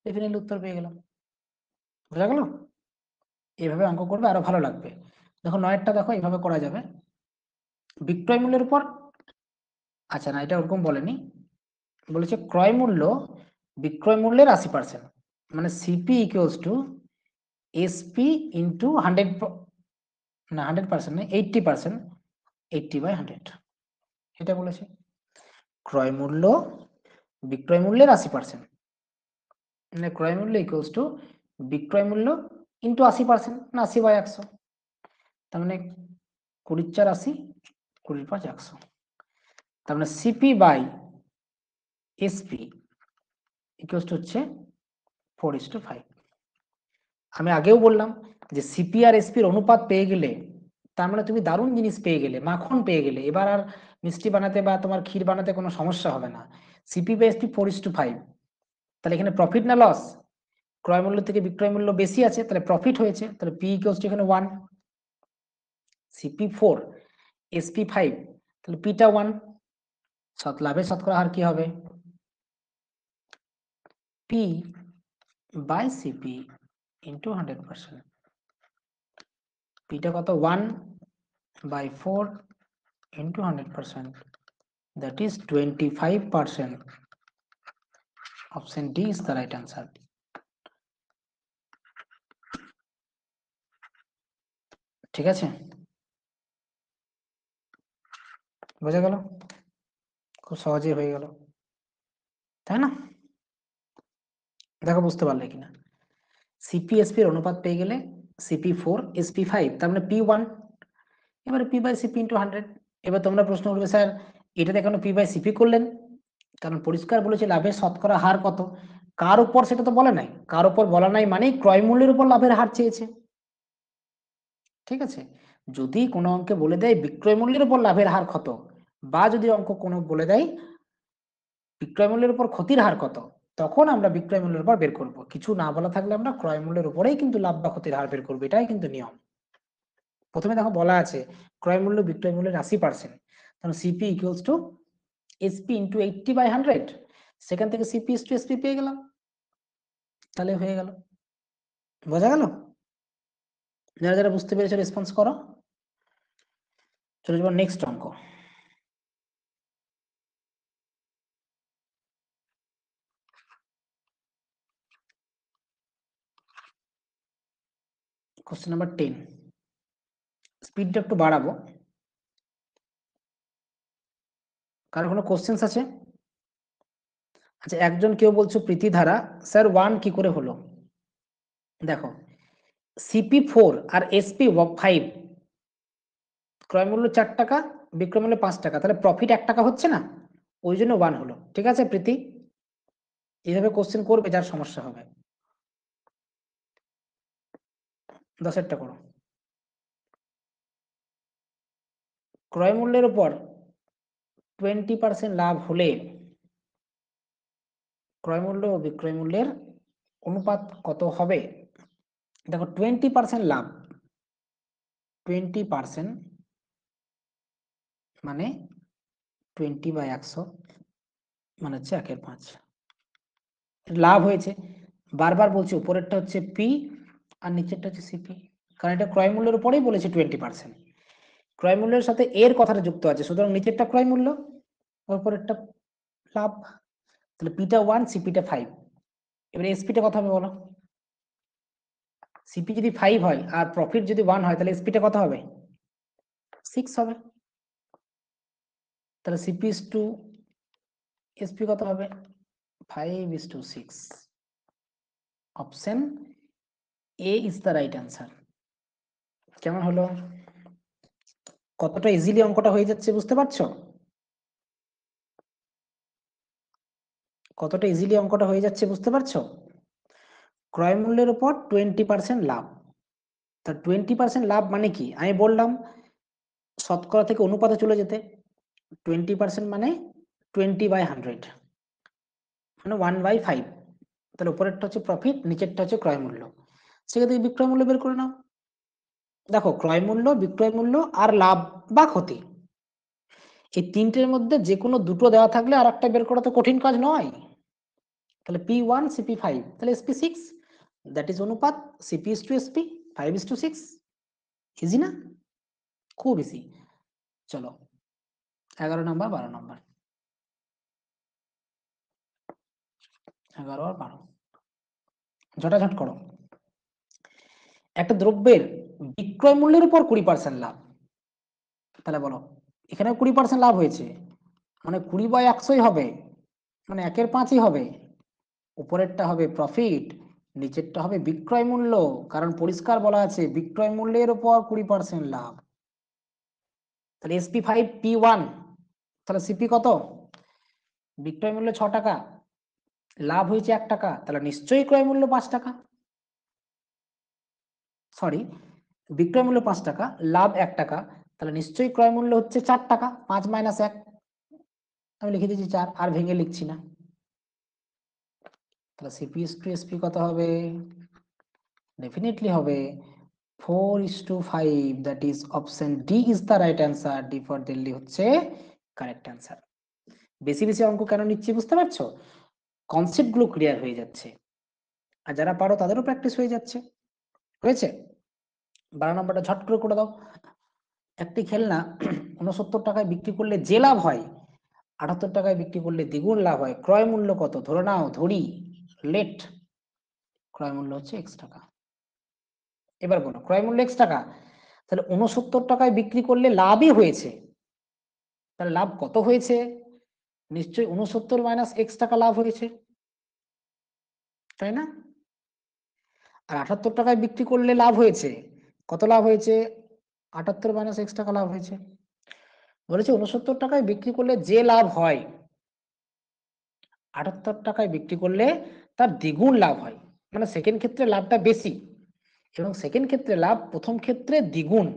ডেফিনেটলি উত্তর পেয়ে গেলাম। বোঝা গেল? এইভাবে অঙ্ক করবে আরো ভালো লাগবে। দেখো 9টা দেখো এইভাবে করা যাবে, বিক্রয় মূল্যের উপর, আচ্ছা না এটা ওরকম বলেনি, বলেছে ক্রয় মূল্য বিক্রয় মূল্যের 80%, মানে CP equals two SP into 100, না 100% না 80%, 80/100, এটা বলেছে। ক্রয় মূল্য বিক্রয় মূল্যের 80%, মানে ক্রয় মূল্য ইকুয়ালস টু বিক্রয় মূল্য ইন্টু 80%, না 80/100, তার মানে 20×4 80, 20×5 100, তার মানে CP by SP equals to হচ্ছে 4:5। আমি আগেও বললাম যে সিপি আর এসপির অনুপাত পেয়ে গেলে তার মানে তুমি দারুণ জিনিস পেয়ে গেলে, মাখন পেয়ে গেলে, এবার আর মিষ্টি বানাতে বা তোমার ক্ষীর বানাতে কোনো সমস্যা হবে না। সিপি বাই এসপি 4:5, তাহলে এখানে প্রফিট না লস, ক্রয় মূল্য থেকে বিক্রয় মূল্য বেশি আছে, তাহলে প্রফিট হয়েছে, তাহলে পি ইকুয়ালস টু এখানে 1, সিপি 4, এসপি 5, তাহলে পিটা 1, লাভের শতকরা হার কি হবে, পি বাই সিপি ইন্টু 100%, পিটা কত 1/4 into 100%, that is 25%, option D is the right answer. ঠিক আছে, বোঝা গেল? খুব সহজেই হয়ে গেল, তাই না? দেখো বুঝতে পারলে কিনা। সিপি এসপির অনুপাত পেয়ে গেলে CP4 SP5, তার মানে P1, এবারে P/CP × 100। এবার তোমরা প্রশ্ন করবে, স্যার এটাতে কেন P/CP করলেন? কারণ পরিষ্কার বলেছে লাভের শতকরা হার কত, কার উপর সেটা তো বলে নাই, কার উপর বলা নাই মানেই ক্রয় মূল্যের উপর লাভের হার চেয়েছে। ঠিক আছে, যদি কোনো অঙ্কে বলে দেয় বিক্রয় মূল্যের উপর লাভের হার কত, বা যদি অঙ্ক কোনো বলে দেয় বিক্রয় মূল্যের উপর ক্ষতির হার কত, তখন আমরা বিক্রয় মূল্যের উপর বের করব। কিছু না বলা থাকলে আমরা ক্রয় মূল্যের উপরেই কিন্তু লাভ বা ক্ষতির হার বের করবো, এটাই কিন্তু নিয়ম। প্রথমে দেখো বলা আছে ক্রয় মূল্য বিক্রয় মূল্যের 80%, তাহলে CP equals two SP into 80/100, সেখান থেকে সিপি ইস টু এসপি পেয়ে গেলাম, তাহলে হয়ে গেল। বোঝা গেল? যারা যারা বুঝতে পেরেছো রেসপন্স করো। চলে যাবো নেক্সট অঙ্ক। কোশ্চেন নাম্বার 10, স্পিডটা একটু বাড়াবো, কারণ কোনো কোশ্চেন্স আছে। আচ্ছা, একজন কেউ বলছো প্রীতিধারা, স্যার 1 কি করে হলো? দেখো CP4 আর SP5 ক্রয় মূল্য 4 টাকা, বিক্রয় মূল্য 5 টাকা, তাহলে প্রফিট 1 টাকা হচ্ছে না, ওই জন্য 1 হলো। ঠিক আছে প্রীতি, এইভাবে কোশ্চেন করবে যার সমস্যা হবে। 10 করো। ক্রয় মূল্যের উপর 20% লাভ হলে ক্রয় মূল্য ও বিক্রয় মূল্যের অনুপাত কত হবে? দেখো 20% লাভ, 20% মানে 20/100 মানে হচ্ছে 1/5 লাভ হয়েছে। বারবার বলছি উপরেরটা হচ্ছে পি আর নিচেরটা হচ্ছে সিপি, কারণ এটা ক্রয় মূল্যের উপরেই বলেছে 20%, ক্রয় মূল্যের সাথে এর কথাটা যুক্ত আছে, সুতরাং নিচেরটা ক্রয় মূল্য, উপরেরটা লাভ, তাহলে পিটা 1 সিপিটা 5। এবারে এসপিটা কত হবে বলো? সিপি যদি 5 হয় আর প্রফিট যদি 1 হয়, তাহলে এসপিটা কত হবে? 6 হবে। তাহলে সিপি ইস টু এসপি কত হবে? 5:6। Option A is the right answer. কেমন হলো? কতটা ইজিলি অঙ্কটা হয়ে যাচ্ছে বুঝতে পারছো? কতটা ইজিলি অঙ্কটা হয়ে যাচ্ছে বুঝতে পারছো? ক্রয় মূল্যের উপর 20% লাভ, তা 20% লাভ মানে কি আমি বললাম, শতকরা থেকে অনুপাতে চলে যেতে। 20% মানে 20/100 মানে 1/5, তাহলে উপরেরটা হচ্ছে প্রফিট, নিচেরটা হচ্ছে ক্রয় মূল্য, সেখান থেকে বিক্রয় মূল্য বের করে নাও। দেখো ক্রয় মূল্য, বিক্রয় মূল্য আর লাভ বা ক্ষতি, এই তিনটের মধ্যে যে কোনো দুটো দেওয়া থাকলে আর একটা বের করা তো কঠিন কাজ নয়। তাহলে P1 CP5, তাহলে SP6, দ্যাট ইজ অনুপাত CP is to SP, 5:6। Easy না? খুব ইজি। চলো 11 নম্বর 12 নম্বর, 11 আর 12 ঝটাঝট করো। একটা দ্রব্যের বিক্রয় মূল্যের উপর 20% লাভ, তাহলে বলো এখানে 20% লাভ হয়েছে, মানে 20/100 হবে, মানে 1/5 হবে। উপরেরটা হবে প্রফিট, নিচেরটা হবে বিক্রয় মূল্য, কারণ পরিষ্কার বলা আছে বিক্রয় মূল্যের উপর 20% লাভ। তাহলে SP5 P1, তাহলে সিপি কত? বিক্রয় মূল্য 6 টাকা, লাভ হয়েছে 1 টাকা, তাহলে নিশ্চয়ই ক্রয় মূল্য 5 টাকা। সরি, বিক্রয় মূল্য 5 টাকা, লাভ 1 টাকা, তাহলে নিশ্চয়ই ক্রয় মূল্য হচ্ছে 4 টাকা। 5 - 1, আমি লিখে দিচ্ছি 4, আর ভেঙে লিখছি না। তাহলে সিপি ইস টু এসপি কত হবে? ডেফিনেটলি হবে 4:5, that is option D is the right answer. D for Delhi হচ্ছে কারেক্ট অ্যান্সার। বেশি বেশি অঙ্ক কেন নিচ্ছি বুঝতে পারছো? কনসেপ্ট গুলো ক্লিয়ার হয়ে যাচ্ছে, আর যারা পারো তাদেরও প্র্যাকটিস হয়ে যাচ্ছে। হয়েছে? 12 নম্বরটা ঝট করে দাও। একটি খেলনা 69 টাকায় বিক্রি করলে যে লাভ হয় 78 টাকায় বিক্রি করলে দ্বিগুণ লাভ হয়, ক্রয় মূল্য কত? ধরে নাও, ধরি, লেট ক্রয় মূল্য হচ্ছে x টাকা। এবার বলো ক্রয় মূল্য x টাকা, তাহলে 69 টাকায় বিক্রি করলে লাভই হয়েছে, তাহলে লাভ কত হয়েছে? নিশ্চয়ই 69 মাইনাস x টাকা লাভ হয়েছে, তাই না? আর 78 টাকায় বিক্রি করলে লাভ হয়েছে, কত লাভ হয়েছে? 78 মাইনাস x টাকা লাভ হয়েছে। বলেছে 69 টাকায় বিক্রি করলে যে লাভ হয় 78 টাকায় বিক্রি করলে তার দ্বিগুণ লাভ হয়, মানে সেকেন্ড ক্ষেত্রে লাভটা বেশি, এবং সেকেন্ড ক্ষেত্রে লাভ প্রথম ক্ষেত্রে দ্বিগুণ।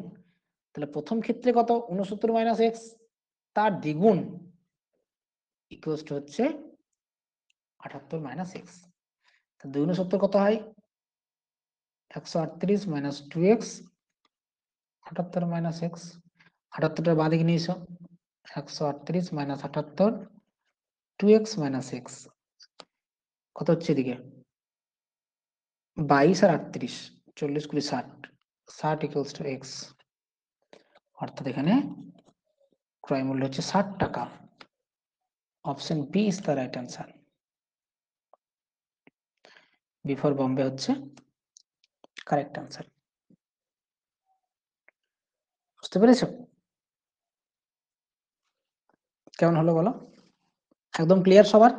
তাহলে প্রথম ক্ষেত্রে কত? 69 মাইনাস এক্স, তার দ্বিগুণ, ইকুয়ালস টু হচ্ছে 78 মাইনাস এক্স। 269 কত হয়? 138 মাইনাস 2x, 78 মাইনাস এক্স। 78টা বাঁ দিকে নিয়ে এসো, 138 মাইনাস 78, 2x মাইনাস এক্স, কত হচ্ছে এদিকে? 22 আর 38, 40 কুড়ি 60, 60 ইকুয়ালস টু এক্স। অর্থাৎ এখানে ক্রয় মূল্য হচ্ছে 60 টাকা। Option B is the right answer. Before Bombay হচ্ছে কারেক্ট অ্যান্সার। বুঝতে পেরেছো? কেমন হলো বলো? একদম ক্লিয়ার সবার?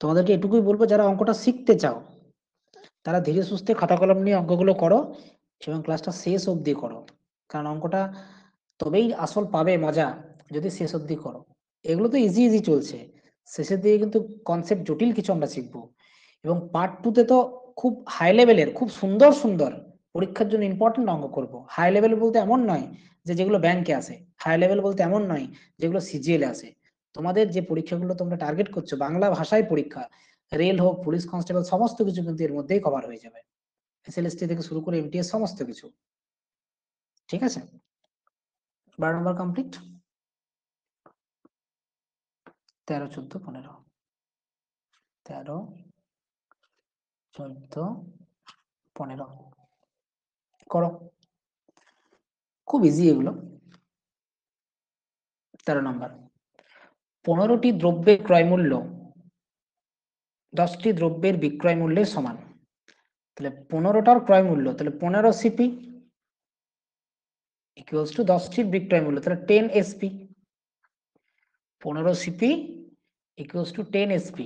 তোমাদেরকে এটুকুই বলবো, যারা অঙ্কটা শিখতে চাও তারা ধীরে সুস্থে খাতা কলম নিয়ে অঙ্কগুলো করো এবং ক্লাসটা শেষ অবধি করো, কারণ অঙ্কটা তবেই আসল পাবে মজা যদি শেষ অবধি করো। এগুলো তো ইজি ইজি চলছে, শেষের দিকে কিন্তু কনসেপ্ট জটিল কিছু আমরা শিখবো। এবং পার্ট 2 তে তো খুব হাই লেভেলের, খুব সুন্দর সুন্দর পরীক্ষার জন্য ইম্পর্টেন্ট অঙ্ক করবো। হাই লেভেল বলতে এমন নয় যে যেগুলো ব্যাংকে আসে, হাই লেভেল বলতে এমন নয় যেগুলো সিজিএল আসে। তোমাদের যে পরীক্ষাগুলো তোমরা টার্গেট করছো, বাংলা ভাষায় পরীক্ষা, রেল হোক, পুলিশ কনস্টেবল, সমস্ত কিছু কিন্তু এর মধ্যেই কভার হয়ে যাবে, এসএলএসটি থেকে শুরু করে এমটিএস সমস্ত কিছু। ঠিক আছে, 12 নম্বর কমপ্লিট। 13, 14, 15, 13, 14, 15 করো, খুব ইজি এগুলো। 13 নম্বর, 15টি দ্রব্যের ক্রয় মূল্য 10টি দ্রব্যের বিক্রয় মূল্যের সমান। তাহলে 15টার ক্রয় মূল্য, তাহলে 15 সিপি ইকুয়ালস টু 10টির বিক্রয় মূল্য, তাহলে 10 SP. 15 CP equals two 10 SP.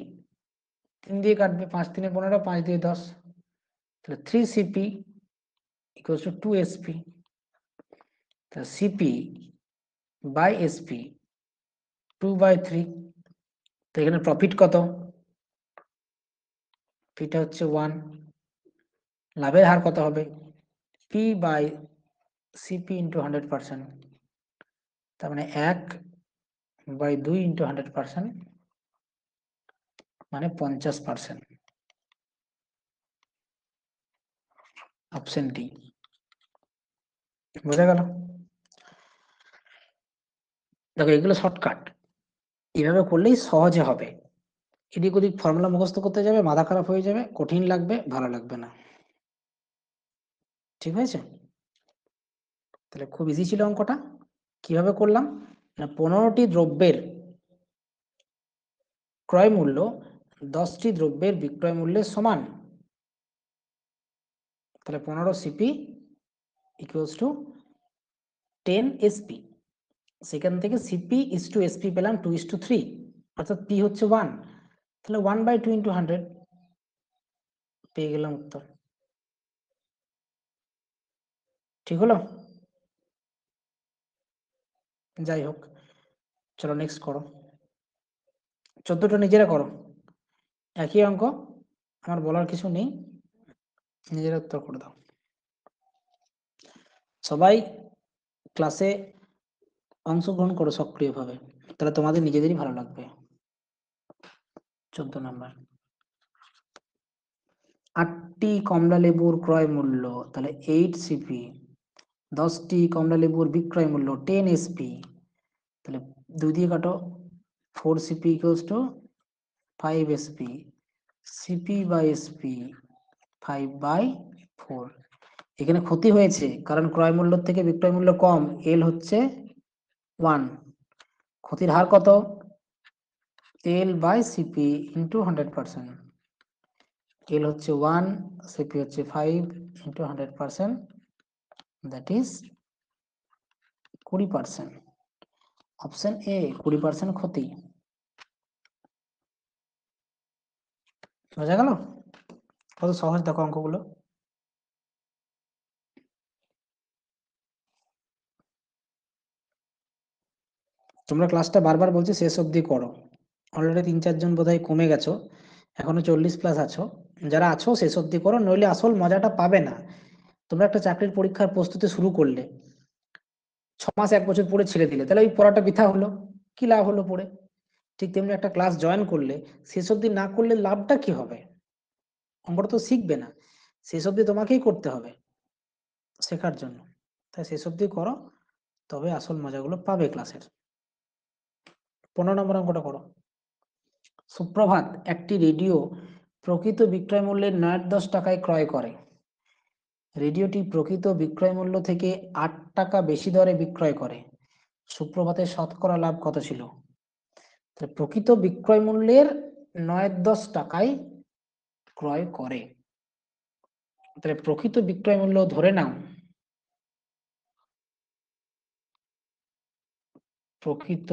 3 দিয়ে কাটবে, 5 3 15, 5 দিয়ে 10, তাহলে 3 সিপি ইকুয়ালস টু 2 এসপি। তাহলে সিপি বাই এসপি 2/3। তো এখানে প্রফিট কত? এটা হচ্ছে 1। লাভের হার কত হবে? পি বাই সিপি ইন্টু 100%, তার মানে 1/2 ইন্টু 100%, মানে 50%। Option D. বোঝা গেল? দেখো এগুলো শর্টকাট, এভাবে করলেই সহজে হবে। এদিক ওদিক ফর্মুলা মুখস্থ করতে যাবে, মাথা খারাপ হয়ে যাবে, কঠিন লাগবে, ভালো লাগবে না। ঠিক হয়েছে? তাহলে খুব ইজি ছিল অঙ্কটা। কিভাবে করলাম না, 15টি দ্রব্যের ক্রয় মূল্য 10টি দ্রব্যের বিক্রয় মূল্যের সমান। তাহলে 15 সিপি ইকুয়ালস টু 10 এসপি। সেখান থেকে সিপি ইস টু এসপি পেলাম 2:3, অর্থাৎ পি হচ্ছে 1, তাহলে 1/2 ইন্টু 100 পেয়ে গেলাম উত্তর। ঠিক হলো? যাই হোক, চলো নেক্সট করো। 14টা নিজেরা করো, একই অঙ্ক, আমার বলার কিছু নেই, নিজেরা উত্তর করে দাও। সবাই ক্লাসে অংশগ্রহণ করো সক্রিয়ভাবে, তাহলে তোমাদের নিজেদেরই ভালো লাগবে। 14 নম্বর, 8টি কমলা লেবুর ক্রয় মূল্য, তাহলে 8 সিপি। 10টি কমলা লেবুর বিক্রয় মূল্য 10 এসপি, তাহলে 2 দিয়ে কাটো, 4 CP equals to 5 SP. CP by SP 5/4। এখানে ক্ষতি হয়েছে কারণ ক্রয় মূল্য থেকে বিক্রয় মূল্য কম, এল হচ্ছে 1, ক্ষতির হার কত? L by CP into 100%। L হচ্ছে 1, সিপি হচ্ছে 5 into 100%, that is 20%। Option A 20% ক্ষতি। বোঝা গেল? কত সহজ দেখো অঙ্কগুলো। তোমরা ক্লাসটা বারবার বলছি শেষ অবধি করো। অলরেডি 3-4 জন বোধহয় কমে গেছো, এখনো 40+ আছো। যারা আছো শেষ অবধি করো, নইলে আসল মজাটা পাবে না। তোমরা একটা চাকরির পরীক্ষার প্রস্তুতি শুরু করলে, 6 মাস 1 বছর পড়ে ছেড়ে দিলে, তাহলে ওই পড়াটা বৃথা হলো, কি লাভ হলো পড়ে? ঠিক তেমনি একটা ক্লাস জয়েন করলে শেষ অবধি না করলে লাভটা কি হবে? অঙ্কটা তো শিখবে না, শেষ অবধি তোমাকেই করতে হবে শেখার জন্য। তাই শেষ অবধি করো, তবে আসল মজাগুলো পাবে ক্লাসের। 15 নম্বর অঙ্কটা করো। সুপ্রভাত একটি রেডিও প্রকৃত বিক্রয় মূল্যের 9-10 টাকায় ক্রয় করে। রেডিওটি প্রকৃত বিক্রয় মূল্য থেকে 8 টাকা বেশি দরে বিক্রয় করে। সুপ্রভাতের শতকরা লাভ কত ছিল? প্রকৃত বিক্রয় মূল্যের 9-10 টাকায় ক্রয় করে, তাহলে প্রকৃত বিক্রয় মূল্য ধরে নাও, প্রকৃত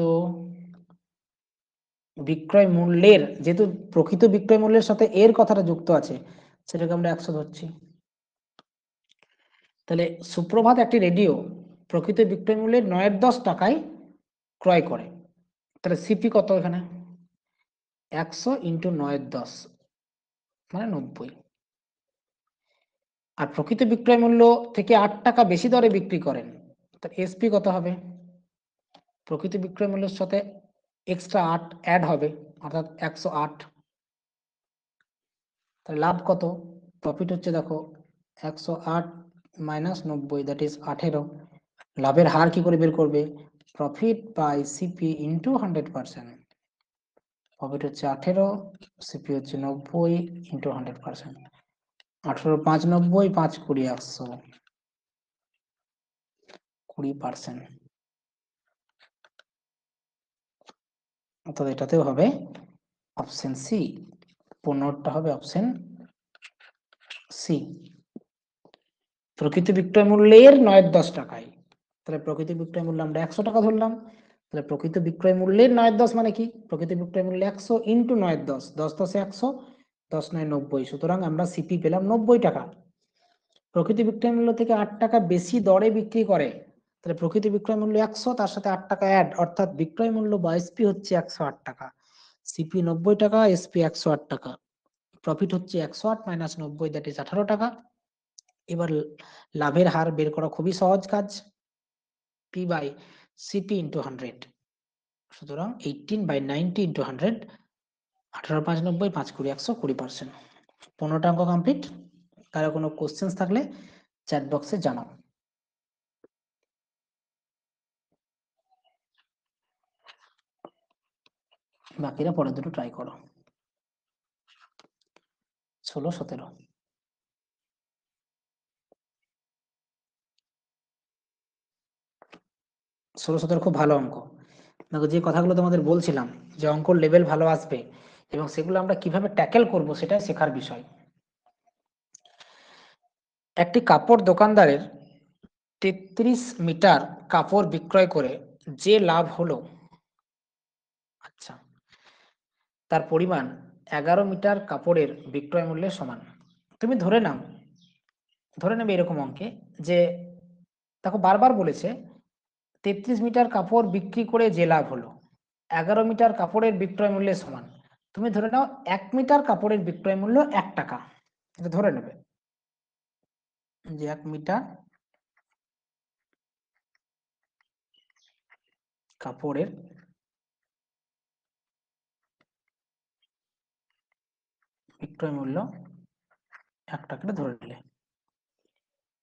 বিক্রয় মূল্যের, যেহেতু প্রকৃত বিক্রয় মূল্যের সাথে এর কথাটা যুক্ত আছে, সেটাকে আমরা 100 ধরছি। তাহলে সুপ্রভাত একটি রেডিও প্রকৃত বিক্রয় মূল্যের 9-10 টাকায় ক্রয় করে, তাহলে সিপি কত এখানে? 100 ইন্টু 9-10 মানে 90। আর প্রকৃত বিক্রয় মূল্য থেকে 8 টাকা বেশি দরে বিক্রি করেন, তাহলে এসপি কত হবে? প্রকৃত বিক্রয় মূল্যের সাথে এক্সট্রা 8 অ্যাড হবে, অর্থাৎ 108। তাহলে লাভ কত? প্রফিট হচ্ছে দেখো 108 মাইনাস 90, দ্যাট ইজ 18। লাভের হার কি করে বের করবে? Profit by CP into 100%। Profit হচ্ছে 18, সিপি হচ্ছে 90 ইন্টু 100%। 18 5 90, 5 20 100, 20%। অর্থাৎ এটাতেও হবে অপশন সি, 15টা হবে অপশন সি। প্রকৃত বিক্রয় মূল্যের 9-10 টাকায়, তাহলে প্রকৃত বিক্রয় মূল্য আমরা 100 টাকা ধরলাম। তাহলে প্রকৃত বিক্রয় মূল্যের 9-10 মানে কি? প্রকৃত বিক্রয় মূল্য 100 ইন্টু 9-10, 10 10 100, 10 9 90, সুতরাং আমরা সিপি পেলাম 90 টাকা। প্রকৃত বিক্রয় মূল্য থেকে 8 টাকা বেশি দরে বিক্রি করে, তাহলে প্রকৃত বিক্রয় মূল্য 100, তার সাথে 8 টাকা অ্যাড, অর্থাৎ বিক্রয় মূল্য বা এসপি হচ্ছে 108 টাকা। সিপি 90 টাকা, এসপি 108 টাকা। প্রফিট হচ্ছে 108 মাইনাস 90, দ্যাট ইজ 18 টাকা। এবার লাভের হার বের করা খুবই সহজ কাজ, পি বাই সিপি ইন্টু 100। সুতরাং 18/90 ইন্টু 100, 18 5 90, 5 20 100, 20%। 15টা অঙ্ক কমপ্লিট। কারো কোনো কোশ্চেন্স থাকলে চ্যাট বক্সে জানাও। বাকিরা পরের দুটো ট্রাই করো। 16 17। 16 17 খুব ভালো অঙ্ক। দেখো যে কথাগুলো তোমাদের বলছিলাম যে অঙ্কর লেভেল ভালো আসবে এবং সেগুলো আমরা কিভাবে ট্যাকেল করব সেটাই শেখার বিষয়। একটি কাপড় দোকানদারের 33 মিটার কাপড় বিক্রয় করে যে লাভ হলো, আচ্ছা, তার পরিমাণ 11 মিটার কাপড়ের বিক্রয় মূল্যের সমান। তুমি ধরে নেবে এরকম অঙ্কে যে দেখো বারবার বলেছে 33 মিটার কাপড় বিক্রি করে যে লাভ হলো 11 মিটার কাপড়ের বিক্রয় মূল্যের সমান। তুমি ধরে নাও 1 মিটার কাপড়ের বিক্রয় মূল্য 1 টাকা, এটা ধরে নেবে যে 1 মিটার কাপড়ের বিক্রয় মূল্য 1 টাকা ধরে নিলে,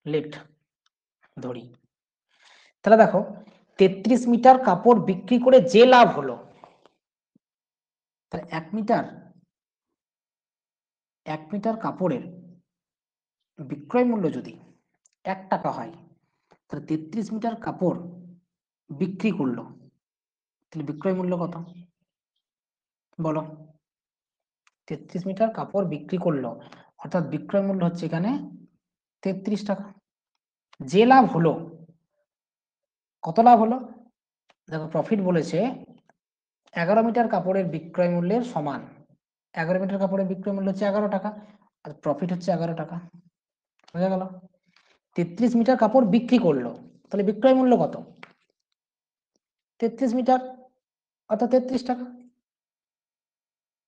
লেট ধরি। তাহলে দেখো 33 মিটার কাপড় বিক্রি করে যে লাভ হলো, তাহলে 1 মিটার কাপড়ের বিক্রয় মূল্য যদি 1 টাকা হয়, তাহলে 33 মিটার কাপড় বিক্রি করলো তাহলে বিক্রয় মূল্য কত বলো? 33 মিটার কাপড় বিক্রি করলো, অর্থাৎ বিক্রয় মূল্য হচ্ছে এখানে 33 টাকা। যে লাভ হলো, কত লাভ হলো? দেখো প্রফিট বলেছে 11 মিটার কাপড়ের বিক্রয় মূল্যের সমান। 11 মিটার কাপড়ের বিক্রয় মূল্য হচ্ছে 11 টাকা, আর প্রফিট হচ্ছে 11 টাকা। বোঝা গেল? 33 মিটার কাপড় বিক্রি করলো, তাহলে বিক্রয় মূল্য কত? 33 মিটার, অর্থাৎ 33 টাকা।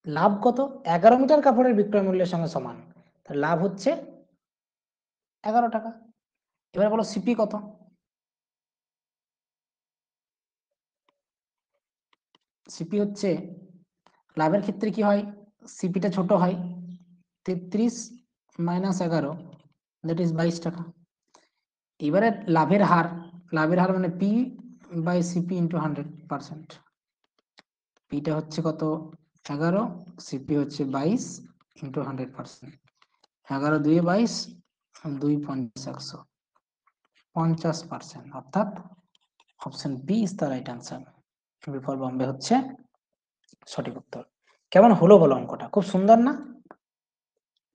লাভ কত? 11 মিটার কাপড়ের বিক্রয় মূল্যের সঙ্গে সমান, তাহলে লাভ হচ্ছে 11 টাকা। এবার বলো সিপি কত? সিপি হচ্ছে, লাভের ক্ষেত্রে কি হয়, সিপিটা ছোট হয়, 33 মাইনাস 11, দ্যাট ইজ 22 টাকা। এবারে লাভের হার, লাভের হার মানে পি বাই সিপি ইন্টু 100%। পিটা হচ্ছে কত? 11, সিপি হচ্ছে 22 ইন্টু 100%। 11 2 22, 2 50 50%, অর্থাৎ option B is the right answer. B for Bombay হচ্ছে সঠিক উত্তর। কেমন হলো বলো অঙ্কটা? খুব সুন্দর না?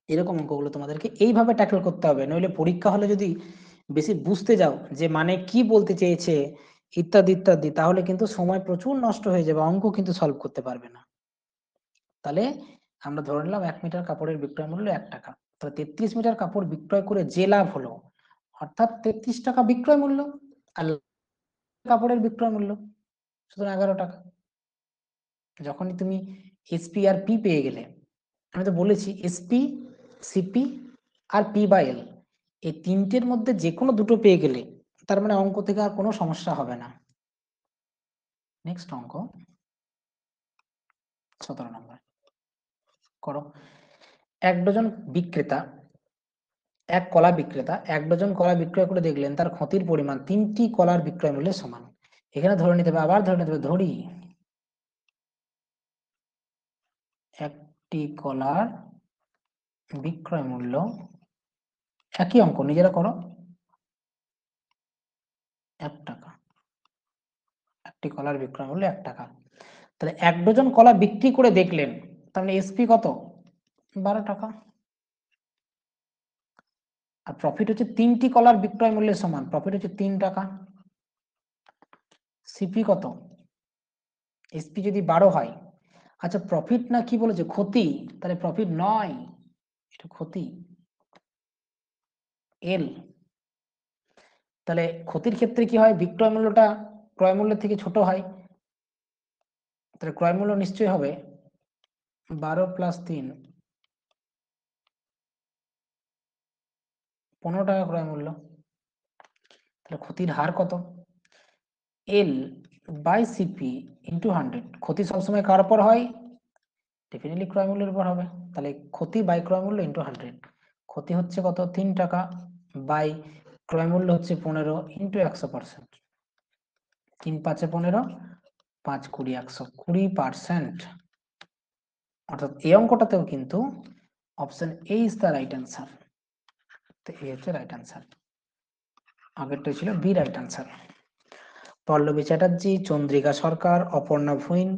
এরকম অঙ্কগুলো তোমাদেরকে এইভাবে ট্যাকল করতে হবে, নইলে পরীক্ষা হলে যদি বেশি বুঝতে যাও যে মানে কি বলতে চেয়েছে ইত্যাদি ইত্যাদি, তাহলে কিন্তু সময় প্রচুর নষ্ট হয়ে যাবে, অঙ্ক কিন্তু সলভ করতে পারবে না। তাহলে আমরা ধরে নিলাম 1 মিটার কাপড়ের বিক্রয় মূল্য 1 টাকা, তাহলে 33 মিটার কাপড় বিক্রয় করে যে লাভ হলো, অর্থাৎ 33 টাকা বিক্রয় মূল্য, আর কাপড়ের বিক্রয় মূল্য সুতরাং 11 টাকা। যখনই তুমি এসপি আর পি পেয়ে গেলে, আমি তো বলেছি এসপি, সিপি আর পি বাই এল, এই তিনটের মধ্যে যে কোনো দুটো পেয়ে গেলে তার মানে অঙ্ক থেকে আর কোনো সমস্যা হবে না। নেক্সট অঙ্ক 17 নম্বর করো। এক ডজন বিক্রেতা, এক কলা বিক্রেতা 1 ডজন কলা বিক্রয় করে দেখলেন তার ক্ষতির পরিমাণ 3টি কলার বিক্রয় মূল্যের সমান। এখানে ধরে নিতে হবে, আবার ধরে নিতে হবে, ধরি একটি কলার বিক্রয় মূল্য, একই অঙ্ক নিজেরা করো, 1 টাকা। একটি কলার বিক্রয় মূল্য 1 টাকা, তাহলে 1 ডজন কলা বিক্রি করে দেখলেন, তার মানে এসপি কত? 12 টাকা। আর প্রফিট হচ্ছে 3টি কলার বিক্রয় মূল্যের সমান, প্রফিট হচ্ছে 3 টাকা। সিপি কত? এসপি যদি 12 হয়, আচ্ছা প্রফিট না কি বলেছে, ক্ষতি, তাহলে প্রফিট নয়, এটা ক্ষতি, এল। তাহলে ক্ষতির ক্ষেত্রে কি হয়, বিক্রয় মূল্যটা ক্রয় মূল্যের থেকে ছোট হয়, তাহলে ক্রয় মূল্য নিশ্চয়ই হবে 12 প্লাস 3, 15 টাকা ক্রয় মূল্য। তাহলে ক্ষতির হার কত? L by CP into 100। ক্ষতি সবসময় কার উপর হয়? ডেফিনেটলি ক্রয় মূল্যের উপর হবে। তাহলে ক্ষতি বাই ক্রয় মূল্য ইন্টু 100, ক্ষতি হচ্ছে কত? 3 টাকা, বাই ক্রয় মূল্য হচ্ছে 15 ইন্টু 100%। 3 5 15, 5 20 100, 20%। অর্থাৎ এই অঙ্কটাতেও কিন্তু option A is the right answer. তো এই হচ্ছে রাইট অ্যান্সার, আগেরটা ছিল B right answer. Pallavi Chatterjee, Chandrika Sarkar, Aparna Bhuin,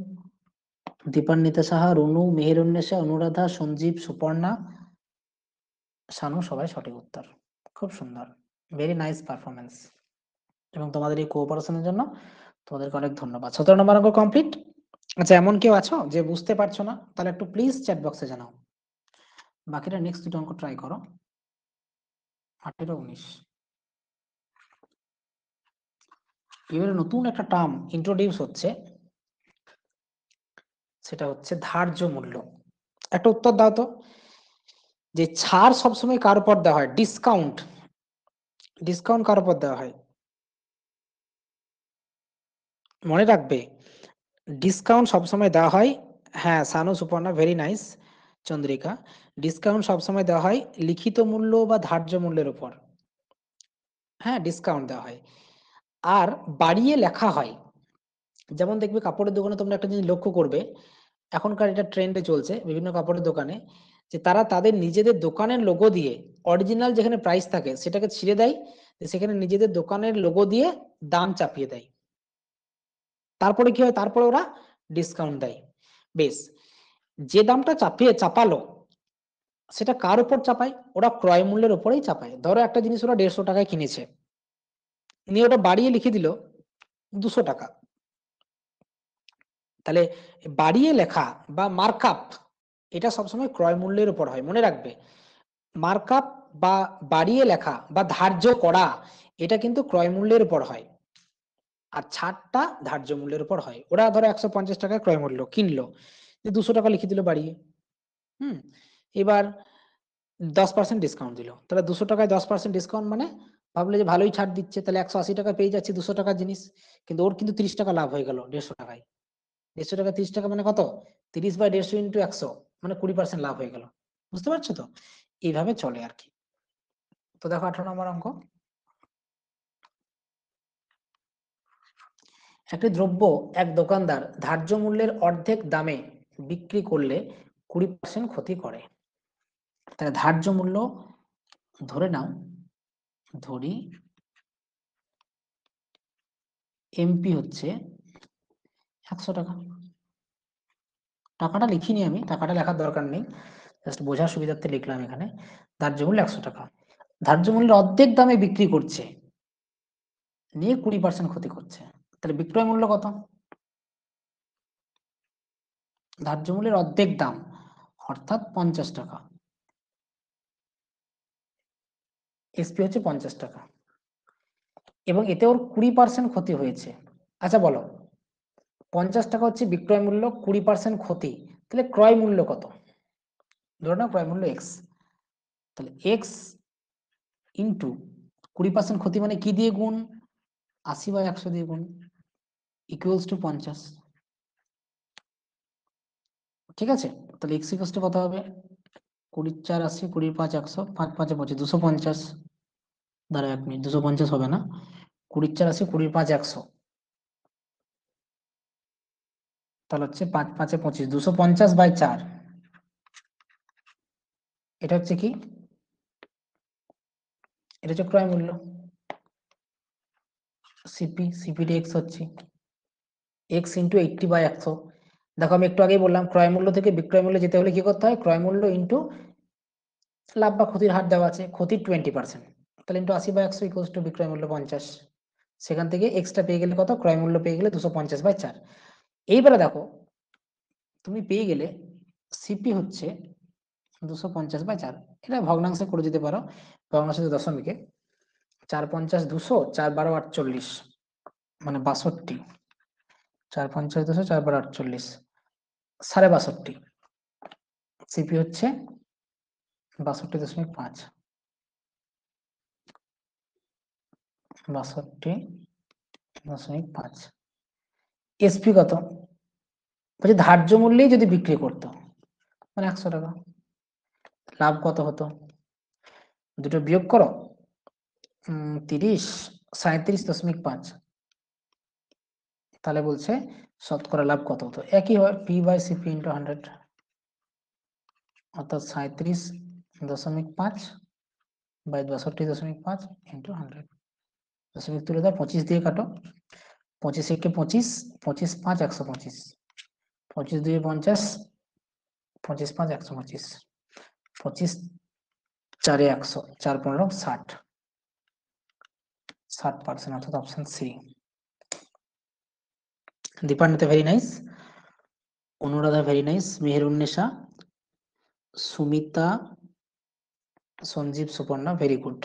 Dipanwita Saha, Runu, Meherunnesa, Anuradha, Sanjeev, Suparna, Shanu সবাই সঠিক উত্তর। খুব সুন্দর, ভেরি নাইস পারফরমেন্স, এবং তোমাদের এই কোঅপারেশনের জন্য তোমাদেরকে অনেক ধন্যবাদ। 17 নম্বর অঙ্ক কমপ্লিট। আচ্ছা এমন কেউ আছো যে বুঝতে পারছো না, তাহলে একটু প্লিজ চ্যাট বক্সে জানাও। বাকিটা নেক্সট দুটো অঙ্ক ট্রাই করো। 18 19, এবারে নতুন একটা টার্ম ইন্ট্রোডিউস হচ্ছে, সেটা হচ্ছে ধার্য মূল্য। একটা উত্তর দাও তো, যে ছাড় সবসময় কার উপর দেওয়া হয়? ডিসকাউন্ট, ডিসকাউন্ট কার উপর দেওয়া হয়? মনে রাখবে, ডিসকাউন্ট সবসময় দেওয়া হয়, হ্যাঁ Sanu, Suparna, very nice, Chandrika, discount সবসময় দেওয়া হয় লিখিত মূল্য বা ধার্য মূল্যের উপর। হ্যাঁ ডিসকাউন্ট দেওয়া হয়, আর বাড়িয়ে লেখা হয়। যেমন দেখবে কাপড়ের দোকানে তোমরা একটা জিনিস লক্ষ্য করবে, এখনকার এটা ট্রেন্ডে চলছে বিভিন্ন কাপড়ের দোকানে, যে তারা তাদের নিজেদের দোকানের লোগো দিয়ে অরিজিনাল যেখানে প্রাইস থাকে সেটাকে ছিঁড়ে দেয়, সেখানে নিজেদের দোকানের লোগো দিয়ে দাম চাপিয়ে দেয়। তারপরে কি হয়, তারপরে ওরা ডিসকাউন্ট দেয়। বেশ, যে দামটা চাপালো সেটা কার উপর চাপায়, ওরা ক্রয় মূল্যের উপরেই চাপায়। ধরো একটা জিনিস ওরা 150 টাকায় কিনেছে, নিয়ে ওটা বাড়িয়ে লিখে দিল 200 টাকা। তাহলে বাড়িয়ে লেখা বা মার্কআপ এটা সবসময় ক্রয় মূল্যের উপর হয়, মনে রাখবে। মার্কআপ বা বাড়িয়ে লেখা বা ধার্য করা এটা কিন্তু ক্রয় মূল্যের উপর হয়, আর ছাড়টা ধার্য মূল্যের উপর হয়। ওরা ধরো 150 টাকায় ক্রয় মূল্য কিনলো, 200 টাকা লিখে দিল বাড়িয়ে। এবার 10% ডিসকাউন্ট দিল, তাহলে 200 টাকায় 10% ডিসকাউন্ট মানে ভাবলে যে ভালোই ছাড় দিচ্ছে, তাহলে 180 টাকা পেয়ে যাচ্ছে 200 টাকার জিনিস, কিন্তু ওর কিন্তু 30 টাকা লাভ হয়ে গেল 150 টাকায়। 150 টাকা 30 টাকা মানে কত, 30/150 ইন্টু 100 মানে 20% লাভ হয়ে গেল। বুঝতে পারছো তো, এইভাবে চলে আর কি। তো দেখো 18 নম্বর অঙ্ক, একটি দ্রব্য এক দোকানদার ধার্য মূল্যের অর্ধেক দামে বিক্রি করলে 20% ক্ষতি করে। তাহলে ধার্য মূল্য ধরে নাও, ধরি এমপি হচ্ছে 100 টাকা। টাকাটা লিখিনি আমি, টাকাটা লেখার দরকার নেই, জাস্ট বোঝার সুবিধার্থে লিখলাম এখানে। ধার্য মূল্য 100 টাকা, ধার্য মূল্যের অর্ধেক দামে বিক্রি করছে, নিয়ে 20% ক্ষতি করছে। তাহলে বিক্রয় মূল্য কত, ধার্য মূল্যের অর্ধেক দাম অর্থাৎ 50 টাকা, এসপি হচ্ছে 50 টাকা, এবং এতে ওর 20% ক্ষতি হয়েছে। আচ্ছা বলো, 50 টাকা হচ্ছে বিক্রয় মূল্য, 20% ক্ষতি, তাহলে ক্রয় মূল্য কত? ধরো না ক্রয় মূল্য এক্স, তাহলে এক্স ইন্টু 20% ক্ষতি মানে কি দিয়ে গুণ, 80/100 দিয়ে গুণ, ইকুয়ালস টু 50। ঠিক আছে, তাহলে এক্স ইকুয়ালস টু কত হবে, 20/4 80, 20/5 100, 5/5 25, 250। দাঁড়া 1 মিনিট, 250 হবে না, 20/4 80, 20/5 100, তাহলে হচ্ছে 5/5 25, 250/4। এটা হচ্ছে কি, এটা হচ্ছে ক্রয় মূল্য, সিপিটি এক্স হচ্ছে এক্স ইন্টু 80/100। দেখো আমি একটু আগেই বললাম, ক্রয় মূল্য থেকে বিক্রয় মূল্যে যেতে হলে কি করতে হয়, ক্রয় মূল্য ইন্টু লাভ বা ক্ষতির হার দেওয়া আছে, ক্ষতির 20%, তাহলে ইন্টু 80/100 ইকুয়ালস টু বিক্রয় মূল্য 50। সেখান থেকে এক্সটা পেয়ে গেলে কত, ক্রয় মূল্য পেয়ে গেলে 250/4। এইবারে দেখো তুমি পেয়ে গেলে সিপি হচ্ছে 250/4, এটা ভগ্নাংশে করে দিতে পারো, ভগ্নাংশে দশমিকে, 4×5 200, 4×12 48, মানে 62, 4×5 200, 4×12 48, 62.5। সিপি হচ্ছে 62.5, 62.5। এসপি কত, বলছে ধার্য মূল্যেই যদি বিক্রি করতো মানে 100 টাকা, লাভ কত হতো, দুটো বিয়োগ করো, 30 37.5, তাহলে বলছে শতকরা লাভ কত হতো, একই হয় P/CP ইন্টু 100, অর্থাৎ 37.5 বাই 62.5 ইন্টু 100। দশমিক তুলে দাও, 25 দিয়ে কাটো, 25 একে 25, 25×5 125, 25×2 50, 25×5 125, 25×4 100, 4×15 60, 60%, অর্থাৎ option C. Dipanwita very nice, Anuradha very nice, Meherunnesa, Sumita, Sanjib, Suparna very good.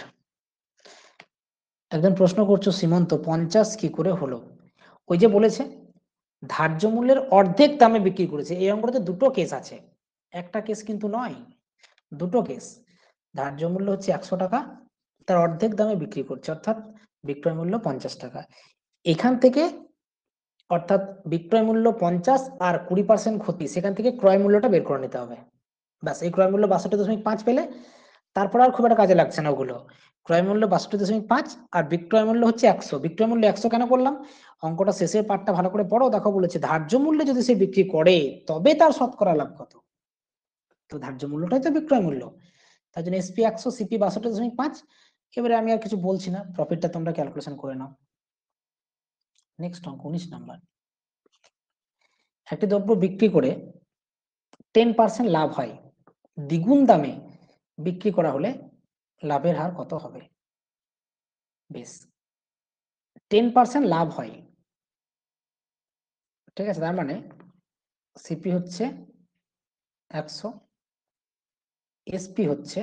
একজন প্রশ্ন করছো সীমন্ত 50 কি করে হলো, ওই যে বলেছে ধার্য মূল্যের অর্ধেক দামে বিক্রি করেছে, এই অঙ্কটাতে দুটো কেস আছে, একটা কেস কিন্তু নয়, দুটো কেস। ধার্য মূল্য হচ্ছে 100 টাকা, তার অর্ধেক দামে বিক্রি করছে, অর্থাৎ বিক্রয় মূল্য 50 টাকা। এখান থেকে অর্থাৎ বিক্রয় মূল্য 50 আর 20% ক্ষতি, সেখান থেকে ক্রয় মূল্যটা বের করে নিতে হবে। ব্যাস, এই ক্রয় মূল্য 62.5 পেলে তারপর আর খুব একটা কাজে লাগছে না ওগুলো। ক্রয় মূল্য 62.5 আর বিক্রয় মূল্য হচ্ছে 100। বিক্রয় মূল্য 100 কেন বললাম, অঙ্কটা শেষের পার্টটা ভালো করে পড়ো, দেখো বলেছে ধার্য মূল্যে যদি সে বিক্রি করে তবে তার শতকরা লাভ কত, তো ধার্য মূল্যটাই তো বিক্রয় মূল্য, তার জন্য এসপি 100, সিপি 62.5। এবারে আমি আর কিছু বলছি না, প্রফিটটা তোমরা ক্যালকুলেশন করে নাও। নেক্সট অঙ্ক 19 নাম্বার, একটি দ্রব্য বিক্রি করে 10% লাভ হয়, দ্বিগুণ দামে বিক্রি করা হলে লাভের হার কত হবে? বেশ, 10% লাভ হয়, ঠিক আছে, তার মানে সিপি হচ্ছে 100, এসপি হচ্ছে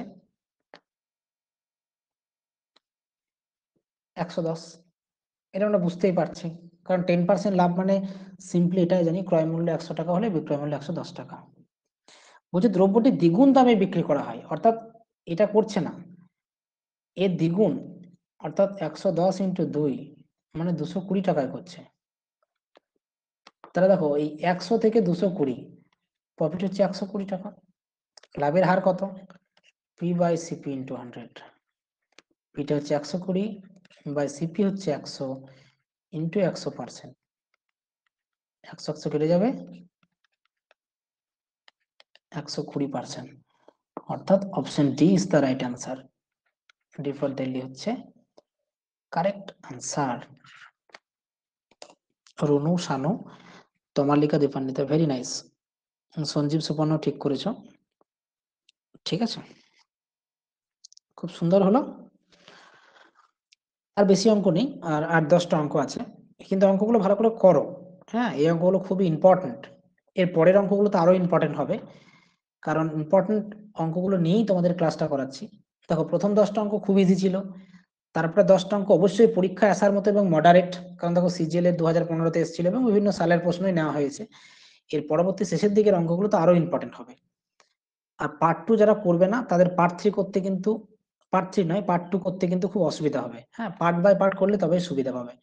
110। এটা আমরা বুঝতেই পারছি, কারণ 10% লাভ মানে সিম্পলি এটাই জানি, ক্রয় মূল্য 100 টাকা হলে বিক্রয় মূল্য 110 টাকা। বলছে দ্রব্যটি দ্বিগুণ দামে বিক্রি করা হয়, অর্থাৎ এটা করছে না, এর দ্বিগুণ, অর্থাৎ 110 ইন্টু 2 মানে 220 টাকায় করছে। তাহলে দেখো এই 100 থেকে 220, প্রফিট হচ্ছে 120 টাকা, লাভের হার কত? পি বাই সিপি ইন্টু 100, পিটা হচ্ছে 120 বাই সিপি হচ্ছে 100 ইন্টু 100%, 100 কেটে যাবে, 120%, অর্থাৎ option D is the right answer. D for Delhi হচ্ছে correct answer. Runu, Shanu, Tamalika, Dipanwita, very nice. Sanjeev, Suparna ঠিক করেছো, ঠিক আছে, খুব সুন্দর হলো। আর বেশি অঙ্ক নেই, আর 8-10টা অঙ্ক আছে, কিন্তু অঙ্কগুলো ভালো করে করো। হ্যাঁ, এই অঙ্কগুলো খুবই ইম্পর্টেন্ট, এর পরের অঙ্কগুলো তো আরো ইম্পর্টেন্ট হবে, কারণ ইম্পর্টেন্ট অঙ্কগুলো নিয়েই তোমাদের ক্লাসটা করাচ্ছি। দেখো প্রথম 10টা অঙ্ক খুব ইজি ছিল, তারপরে 10টা অঙ্ক অবশ্যই পরীক্ষায় আসার মতো এবং মডারেট, কারণ দেখো সিজিএল এর 2015-তে এসেছিল এবং বিভিন্ন সালের প্রশ্নই নেওয়া হয়েছে। এর পরবর্তী শেষের দিকের অঙ্কগুলো তো আরো ইম্পর্টেন্ট হবে। আর পার্ট 2 যারা করবে না তাদের পার্ট 3 করতে কিন্তু, পার্ট 3 নয় পার্ট 2 করতে কিন্তু খুব অসুবিধা হবে। হ্যাঁ, পার্ট বাই পার্ট করলে তবেই সুবিধা পাবে।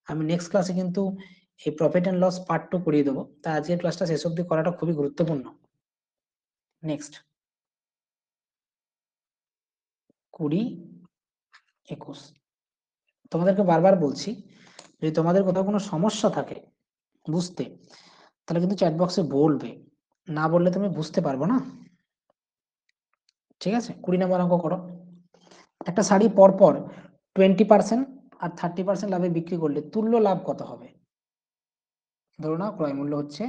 আমি নেক্সট ক্লাসে কিন্তু এই প্রফিট অ্যান্ড লস পার্ট 2 করিয়ে দেবো, তাই আজকের ক্লাসটা শেষ অবধি করাটা খুবই গুরুত্বপূর্ণ। নেক্সট 20, 21, তোমাদেরকে বারবার বলছি, যদি তোমাদের কোথাও কোনো সমস্যা থাকে বুঝতে, তাহলে কিন্তু চ্যাট বক্সে বলবে, না বললে তুমি বুঝতে পারবো না, ঠিক আছে। 20 নম্বর অঙ্ক করো। একটা শাড়ি পরপর 20% আর 30% লাভে বিক্রি করলে তুল্য লাভ কত হবে? ধরো না ক্রয় মূল্য হচ্ছে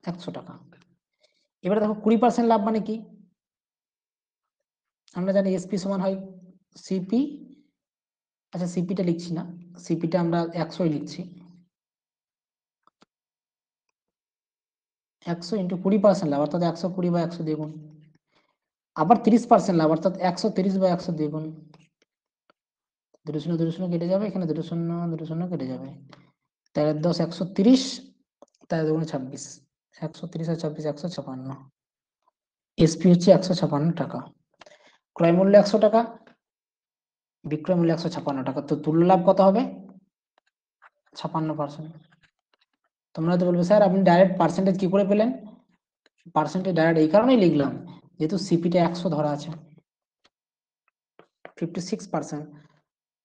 100 টাকা। এবারে দেখো 20% লাভ মানে কি? আমরা জানি এসপি সমান হয় সিপি, আচ্ছা সিপিটা লিখছি না, সিপিটা আমরা 100 লিখছি, 100 ইন্টু 20% লাভ, অর্থাৎ 120 বা 100 দিয়ে গুণ, আবার 30% লাভ, অর্থাৎ 130 বা 100 দিয়ে গুণ। দুটো শূন্য কেটে যাবে, এখানে দুটো শূন্য কেটে যাবে, 13×10 130, 13×2 26, 130 আর 26 156, এসপি হচ্ছে 156 টাকা। ক্রয় মূল্য 100 টাকা, বিক্রয় মূল্য 156 টাকা, তো তুল্য লাভ কত হবে? 56%। তোমরা তো বলবে স্যার আপনি ডাইরেক্ট পার্সেন্টেজ কি করে পেলেন? পার্সেন্টেজ ডাইরেক্ট এই কারণেই লিখলাম যেহেতু সিপিটা 100 ধরা আছে, 56%।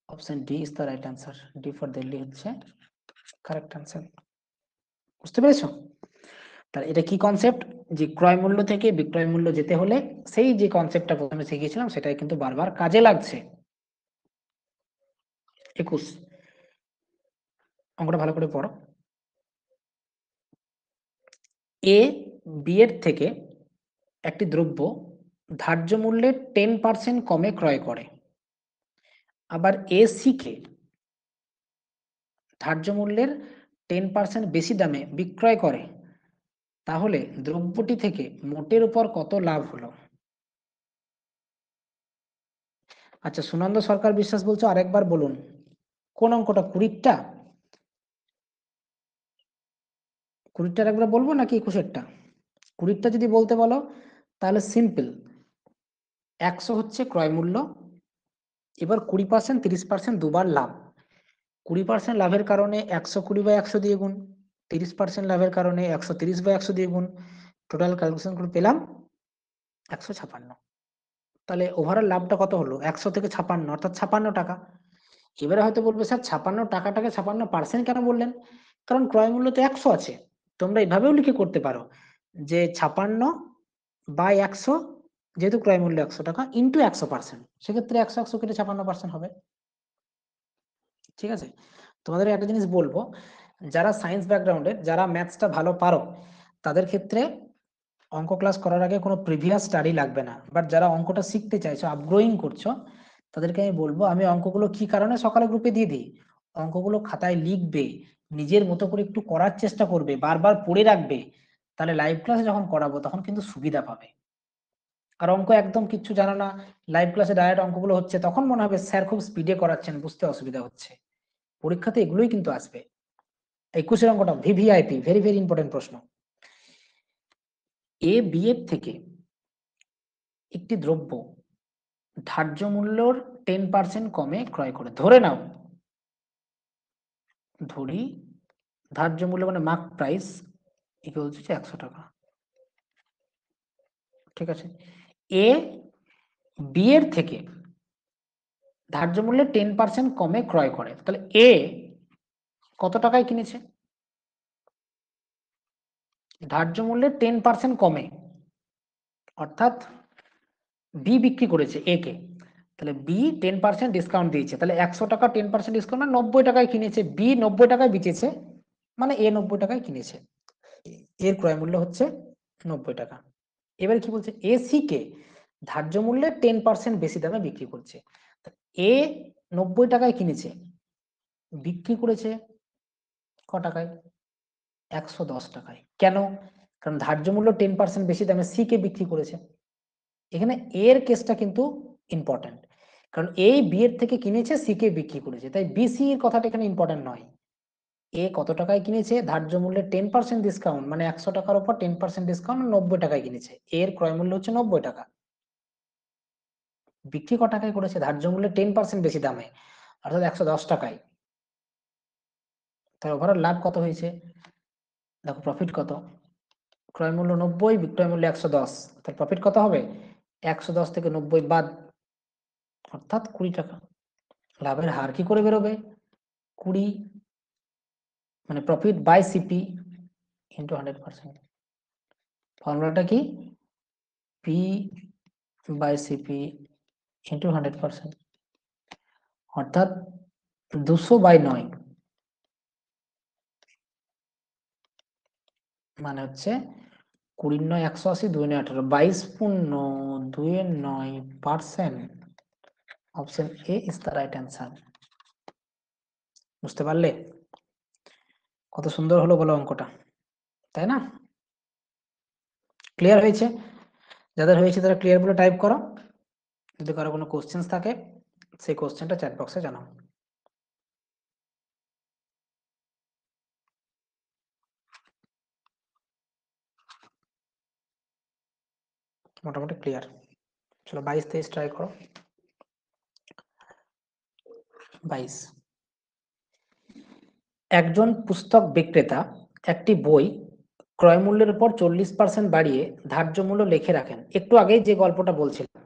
Option D is the right answer. D for Delhi হচ্ছে কারেক্ট আনসার। বুঝতে পেরেছো? তাহলে এটা কি কনসেপ্ট, যে ক্রয় মূল্য থেকে বিক্রয় মূল্য যেতে হলে সেই যে কনসেপ্টটা প্রথমে শিখিয়েছিলাম সেটাই কিন্তু বারবার কাজে লাগছে। 21, অঙ্কটা ভালো করে পড়ো। এ বি এর থেকে একটি দ্রব্য ধার্য মূল্যে 10% কমে ক্রয় করে, আবার এ সি কে ধার্য মূল্যের 10% বেশি দামে বিক্রয় করে, তাহলে দ্রব্যটি থেকে মোটের উপর কত লাভ হলো? আচ্ছা সুনন্দ সরকার বিশ্বাস বলছো আরেকবার বলুন, কোন অঙ্কটা? 20টা? 20টার একবার বলবো নাকি 21এরটা? 20টা যদি বলতে বলো তাহলে সিম্পল, 100 হচ্ছে ক্রয় মূল্য, এবার 20% 30% দুবার লাভ, 20% লাভের কারণে 120/100 দিয়ে গুণ, 30% লাভের কারণে 130/100 দিয়ে গুণ, টোটাল ক্যালকুলেশন করে পেলাম 156। তাহলে ওভারঅল লাভটা কত হলো? 100 থেকে 56 অর্থাৎ 56 টাকা। এবারে হয়তো বলবে স্যার 56 টাকাটাকে 56% কেন বললেন? কারণ ক্রয় মূল্য তো 100 আছে, তোমরা এভাবেও লিখে করতে পারো যে 56/100 যেহেতু ক্রয় মূল্য 100 টাকা ইন্টু 100%, সেক্ষেত্রে 100 কেটে 56% হবে। ঠিক আছে, তোমাদের একটা জিনিস বলবো, যারা সায়েন্স ব্যাকগ্রাউন্ডের, যারা ম্যাথসটা ভালো পারো, তাদের ক্ষেত্রে অঙ্ক ক্লাস করার আগে কোনো প্রিভিয়াস স্টাডি লাগবে না। বাট যারা অঙ্কটা শিখতে চাইছো, আপগ্রোয়িং করছো, তাদেরকে আমি বলবো, আমি অঙ্কগুলো কি কারণে সকালে গ্রুপে দিয়ে দিই, অঙ্কগুলো খাতায় লিখবে, নিজের মতো করে একটু করার চেষ্টা করবে, বারবার পড়ে রাখবে, তাহলে লাইভ ক্লাসে যখন করাবো তখন কিন্তু সুবিধা পাবে। আর অঙ্ক একদম কিচ্ছু জানো না, লাইভ ক্লাসে ডাইরেক্ট অঙ্কগুলো হচ্ছে, তখন মনে হবে স্যার খুব স্পিডে করাচ্ছেন, বুঝতে অসুবিধা হচ্ছে। পরীক্ষাতে এগুলোই কিন্তু আসবে। 21 অঙ্কটা ভিভিআইপি, ভেরি ভেরি ইম্পর্টেন্ট প্রশ্ন। এ বি এর থেকে একটি দ্রব্য ধার্য মূল্যর 10% কমে ক্রয় করে, ধরে নাও, ধরি ধার্য মূল্য মানে মার্ক প্রাইস ইকুয়াল টু 100 টাকা। ঠিক আছে, এ বি এর থেকে ধার্য মূল্যে 10% কমে ক্রয় করে, তাহলে এ কত টাকায় কিনেছে? ধার্য মূল্যে 10% কমে, অর্থাৎ বি বিক্রি করেছে এ কে, তাহলে বি 10% ডিসকাউন্ট দিয়েছে, তাহলে 100 টাকা 10% ডিসকাউন্ট মানে 90 টাকায় কিনেছে, বি 90 টাকায় বেচেছে, মানে এ 90 টাকায় কিনেছে, এর ক্রয় মূল্য হচ্ছে 90 টাকা। এবারে কি বলছে, এ সি কে ধার্য মূল্যে 10% বেশি দামে বিক্রি করছে। এ 90 টাকায় কিনেছে, বিক্রি করেছে ক টাকায়? 110 টাকায়। কেন? কারণ ধার্য মূল্য 10% বেশি দামে সি কে বিক্রি করেছে। এখানে এর কেসটা কিন্তু ইম্পর্টেন্ট, কারণ এই বি এর থেকে কিনেছে, সি কে বিক্রি করেছে, তাই বিসি এর কথাটা এখানে ইম্পর্টেন্ট নয়। এ কত টাকায় কিনেছে, ধার্য মূল্যে 10% ডিসকাউন্ট মানে 100 টাকার উপর 10% ডিসকাউন্ট 90 টাকায় কিনেছে, এর ক্রয় মূল্য হচ্ছে 90 টাকা। বিক্রি ক টাকায় করেছে, ধার্য মূল্যে 10% বেশি দামে, অর্থাৎ 110 টাকায়। তার ওভারঅল লাভ কত হয়েছে? দেখো প্রফিট কত, ক্রয় মূল্য 90, বিক্রয় মূল্য 110, তার প্রফিট কত হবে? 110 থেকে 90 বাদ, অর্থাৎ 20 টাকা। লাভের হার কি করে বেরোবে? 20, মানে প্রফিট বাই সিপি ইন্টু 100%। ফর্মুলাটা কি? পি বাই সিপি ইন্টু 100%, অর্থাৎ 200/9, মানে হচ্ছে 20 × 9 180, 2 × 9 18, 22.2/9%। Option A is the right answer. বুঝতে পারলে? কত সুন্দর হলো বলো অঙ্কটা, তাই না? ক্লিয়ার হয়েছে? যাদের হয়েছে তারা ক্লিয়ার বলে টাইপ করো, যদি কারো কোনো কোশ্চেন্স থাকে সেই কোশ্চেনটা চ্যাট বক্সে জানাও। মোটামুটি ক্লিয়ার। চলো 22-23 ট্রাই করো। 22, একজন পুস্তক বিক্রেতা একটি বই ক্রয় মূল্যের উপর 40% বাড়িয়ে ধার্য মূল্য লিখে রাখেন। একটু আগেই যে গল্পটা বলছিলাম,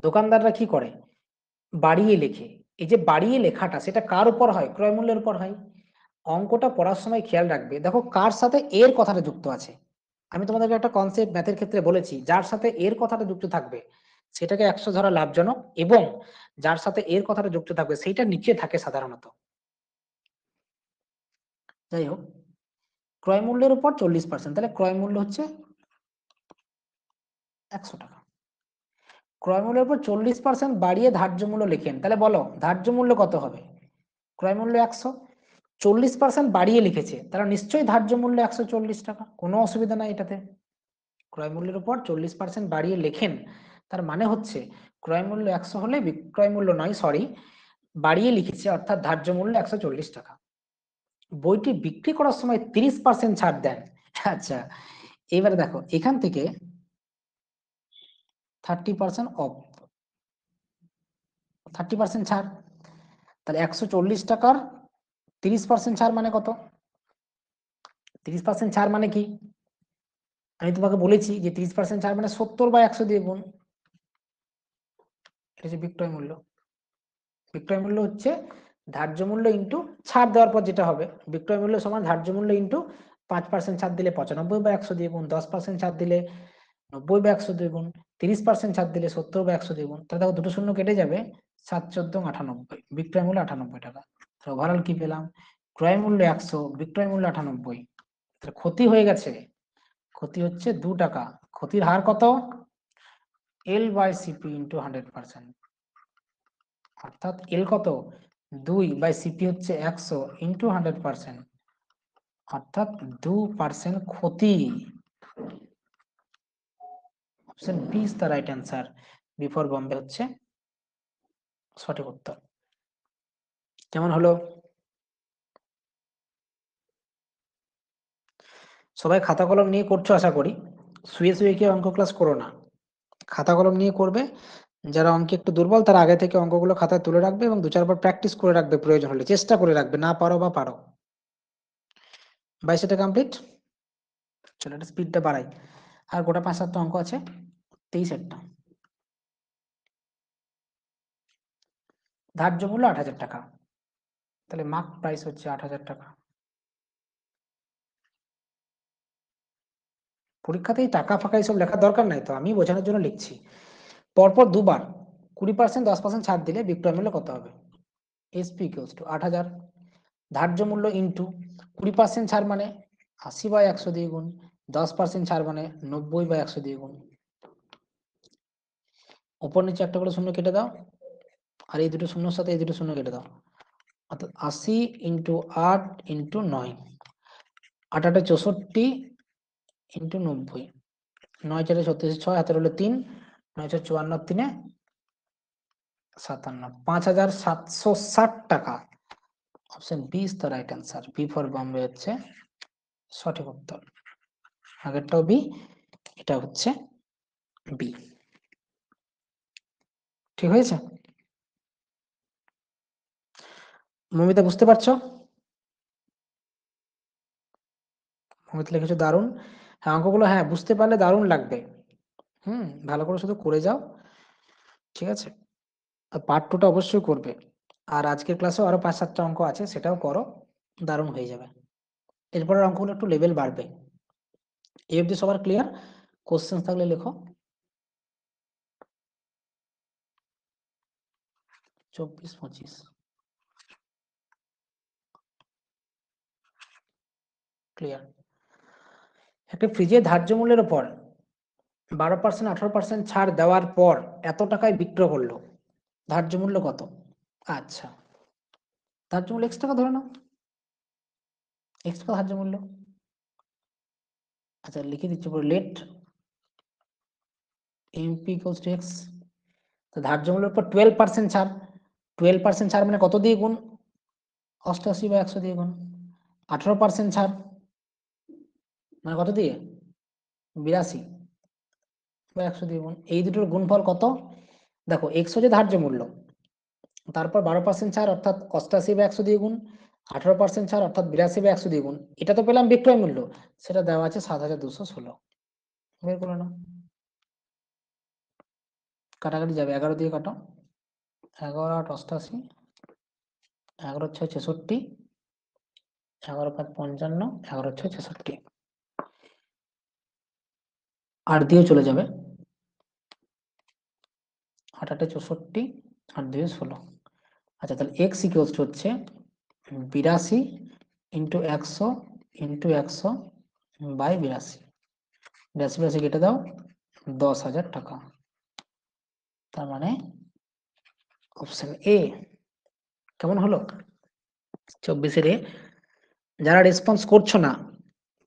দোকানদাররা কি করে, বাড়িয়ে লেখে। এই যে বাড়িয়ে লেখাটা, সেটা কার উপর হয়? ক্রয় মূল্যের উপর হয়। অঙ্কটা পড়ার সময় খেয়াল রাখবে, দেখো কার সাথে এর কথাটা যুক্ত আছে। আমি তোমাদেরকে একটা কনসেপ্ট ম্যাথের ক্ষেত্রে বলেছি, যার সাথে এর কথাটা যুক্ত থাকবে সেটাকে 100 ধরা লাভজনক, এবং যার সাথে এর কথাটা যুক্ত থাকবে সেইটা নিচে থাকে সাধারণত। যাই হোক, ক্রয় মূল্যের উপর 40%, তাহলে ক্রয় মূল্য হচ্ছে 100 টাকা। ক্রয় মূল্যের উপর 40% বাড়িয়ে ধার্য মূল্য লিখেন, তাহলে বলো ধার্য মূল্য কত হবে? ক্রয় মূল্য 100, 40% বাড়িয়ে লিখেছে, তারা নিশ্চয়ই ধার্য মূল্য 140 টাকা, কোনো অসুবিধা নাই এটাতে। ক্রয় মূল্যের উপর 40% বাড়িয়ে লেখেন, তার মানে হচ্ছে ক্রয় মূল্য 100 হলে বিক্রয় মূল্য নয়, সরি, বাড়িয়ে লিখেছে, অর্থাৎ ধার্য মূল্য 140 টাকা। বইটি বিক্রি করার সময় 30% ছাড় দেন। আচ্ছা, এবারে দেখো এখান থেকে 30% অফ, 30% ছাড়, তাহলে 140 টাকার 30% ছাড় মানে কত? 30% ছাড় মানে কি? আমি তোমাকে বলেছি যে 30% ছাড় মানে 70/100 দিয়ে গুণ, এটা হচ্ছে বিক্রয় মূল্য। বিক্রয় মূল্য হচ্ছে ধার্য মূল্য ইন্টু ছাড় দেওয়ার পর যেটা হবে, বিক্রয় মূল্য সমান ধার্য মূল্য ইন্টু 5% ছাড় দিলে 95/100 দিয়ে গুণ, 10% ছাড় দিলে 90 বা 100 দ্বিগুণ, 30% ছাড় দিলে 70 বা 100 দ্বিগুণ। তাহলে দেখো দুটো শূন্য কেটে যাবে, 7 14 98, বিক্রয় মূল্য 98 টাকা। ওভারঅল কি পেলাম, ক্রয় মূল্য 100, বিক্রয় মূল্য 98। ক্ষতি হয়ে গেছে, ক্ষতি হচ্ছে 2 টাকা। ক্ষতির হার কত, L/CP ইন্টু 100%, অর্থাৎ এল কত, 2/CP হচ্ছে 100 ইন্টু 100%, অর্থাৎ 2% ক্ষতি। Option B is the right answer, B for Bombay হচ্ছে সঠিক উত্তর। কেমন হলো, সবাই খাতা কলম নিয়ে করছো আশা করি, শুয়ে শুয়ে কি অঙ্ক ক্লাস করো না, খাতা কলম নিয়ে করবে। যারা অঙ্কে একটু দুর্বল তারা আগে থেকে অঙ্কগুলো খাতায় তুলে রাখবে এবং 2-4 বার প্র্যাকটিস করে রাখবে, প্রয়োজন হলে চেষ্টা করে রাখবে, না পারো বা পারো। 22 কমপ্লিট। চলো এটা স্পিডটা বাড়াই, আর গোটা 5-7টা অঙ্ক আছে, 23 ধার্য মূল্য 8,000 টাকা, তাহলে মার্ক প্রাইস হচ্ছে 8,000 টাকা। পরীক্ষাতেই টাকা ফাঁকা এইসব লেখার দরকার নাই তো, আমি বোঝানোর জন্য লিখছি। পরপর দুবার 20% 10% ছাড় দিলে বিক্রয় মূল্য কত হবে, SP ইকুয়ালস টু 8,000, ধার্য মূল্য ইন্টু 20% ছাড় মানে 80/100 দিয়ে গুণ, 10% ছাড় মানে 90/100 দিয়ে গুণ। উপর নিচে একটা করে শূন্য কেটে দাও, আর এই দুটো শূন্যর সাথে এই দুটো শূন্য কেটে দাও, অর্থাৎ 80 ইন্টু 8 ইন্টু 9, 8 8 64 ইন্টু 90, 9 4 36, 6 হাতের হলো 3, 9 4 54, 3 57, 5,760 টাকা। Option B is the right answer, B for Bombay হচ্ছে সঠিক উত্তর। আগেরটাও বি, এটা হচ্ছে বি, ঠিক হয়েছে। মমিতা বুঝতে পারছো, মমিতা লিখেছো দারুণ। হ্যাঁ অঙ্কগুলো হ্যাঁ বুঝতে পারলে দারুণ লাগবে, ভালো করে শুধু করে যাও, ঠিক আছে। আর পার্ট 2টা অবশ্যই করবে, আর আজকের ক্লাসেও আরো 5-7টা অঙ্ক আছে, সেটাও করো, দারুণ হয়ে যাবে। এরপরের অঙ্কগুলো একটু লেভেল বাড়বে। এই অবধি সবার ক্লিয়ার, কোশ্চেন থাকলে লেখো। 24-25 ক্লিয়ার। একটা ফ্রিজের ধার্য মূল্যের উপর 12% 18% ছাড় দেওয়ার পর এত টাকায় বিক্রয় করলো, ধার্য মূল্য কত। আচ্ছা, ধার্য মূল্য X টাকা ধরে নাও, X টাকা ধার্য মূল্য। আচ্ছা লিখে দিচ্ছি পুরো, let MP equals to X। তো ধার্য মূল্যের উপর 12% ছাড়, 12% ছাড় মানে কত দিয়ে গুণ, 88/100 দিয়ে গুণ। 18% ছাড় মানে কত দিয়ে, 82/100 দিয়ে গুণ। এই দুটোর গুণফল কত, দেখো X হচ্ছে ধার্য মূল্য, তারপর 12% ছাড় অর্থাৎ 88/100 দিয়ে গুণ, 18% ছাড় অর্থাৎ 82/100 দিয়ে গুণ। এটা তো পেলাম বিক্রয় মূল্য, সেটা দেওয়া আছে 7,216, বের করে নাও। কাটাকাটি যাবে, 11 দিয়ে কাটো, 11 8 88, 11 6 66, 11 5 55, 11 6 66, 8 দিয়েও চলে যাবে, 8 8 64, 8 2 16। আচ্ছা তাহলে এক্স ইকুয়ালস টু হচ্ছে 82 ইন্টু 100 ইন্টু 100 বাই 82, 82 কেটে দাও, 10,000 টাকা। তার মানে অপশন এ। কেমন হলো, 24-এর এ। যারা রেসপন্স করছো না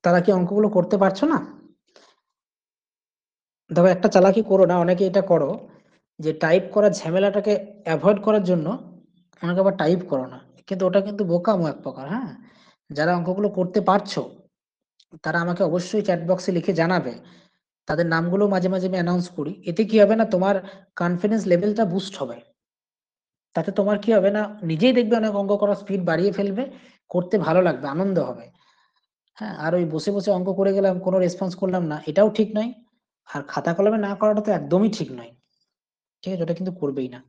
তারা কি অঙ্কগুলো করতে পারছো না। দেখো একটা চালাকি করো না, অনেকে এটা করো যে টাইপ করার ঝামেলাটাকে অ্যাভয়েড করার জন্য অনেকে আবার টাইপ করো না, কিন্তু ওটা কিন্তু বোকামো এক প্রকার। হ্যাঁ, যারা অঙ্কগুলো করতে পারছো তারা আমাকে অবশ্যই চ্যাট বক্সে লিখে জানাবে, তাদের নামগুলো মাঝে মাঝে আমি অ্যানাউন্স করি। এতে কি হবে না, তোমার কনফিডেন্স লেভেলটা বুস্ট হবে, তাতে তোমার কি হবে না, নিজেই দেখবে অনেক অঙ্ক করার স্পিড বাড়িয়ে ফেলবে, করতে ভালো লাগবে, আনন্দ হবে। হ্যাঁ, আর ওই বসে বসে অঙ্ক করে গেলাম, কোনো রেসপন্স করলাম না, এটাও ঠিক নয়। আর খাতা কলমে না করাটা তো একদমই ঠিক নয়, ঠিক আছে, ওটা কিন্তু করবেই না।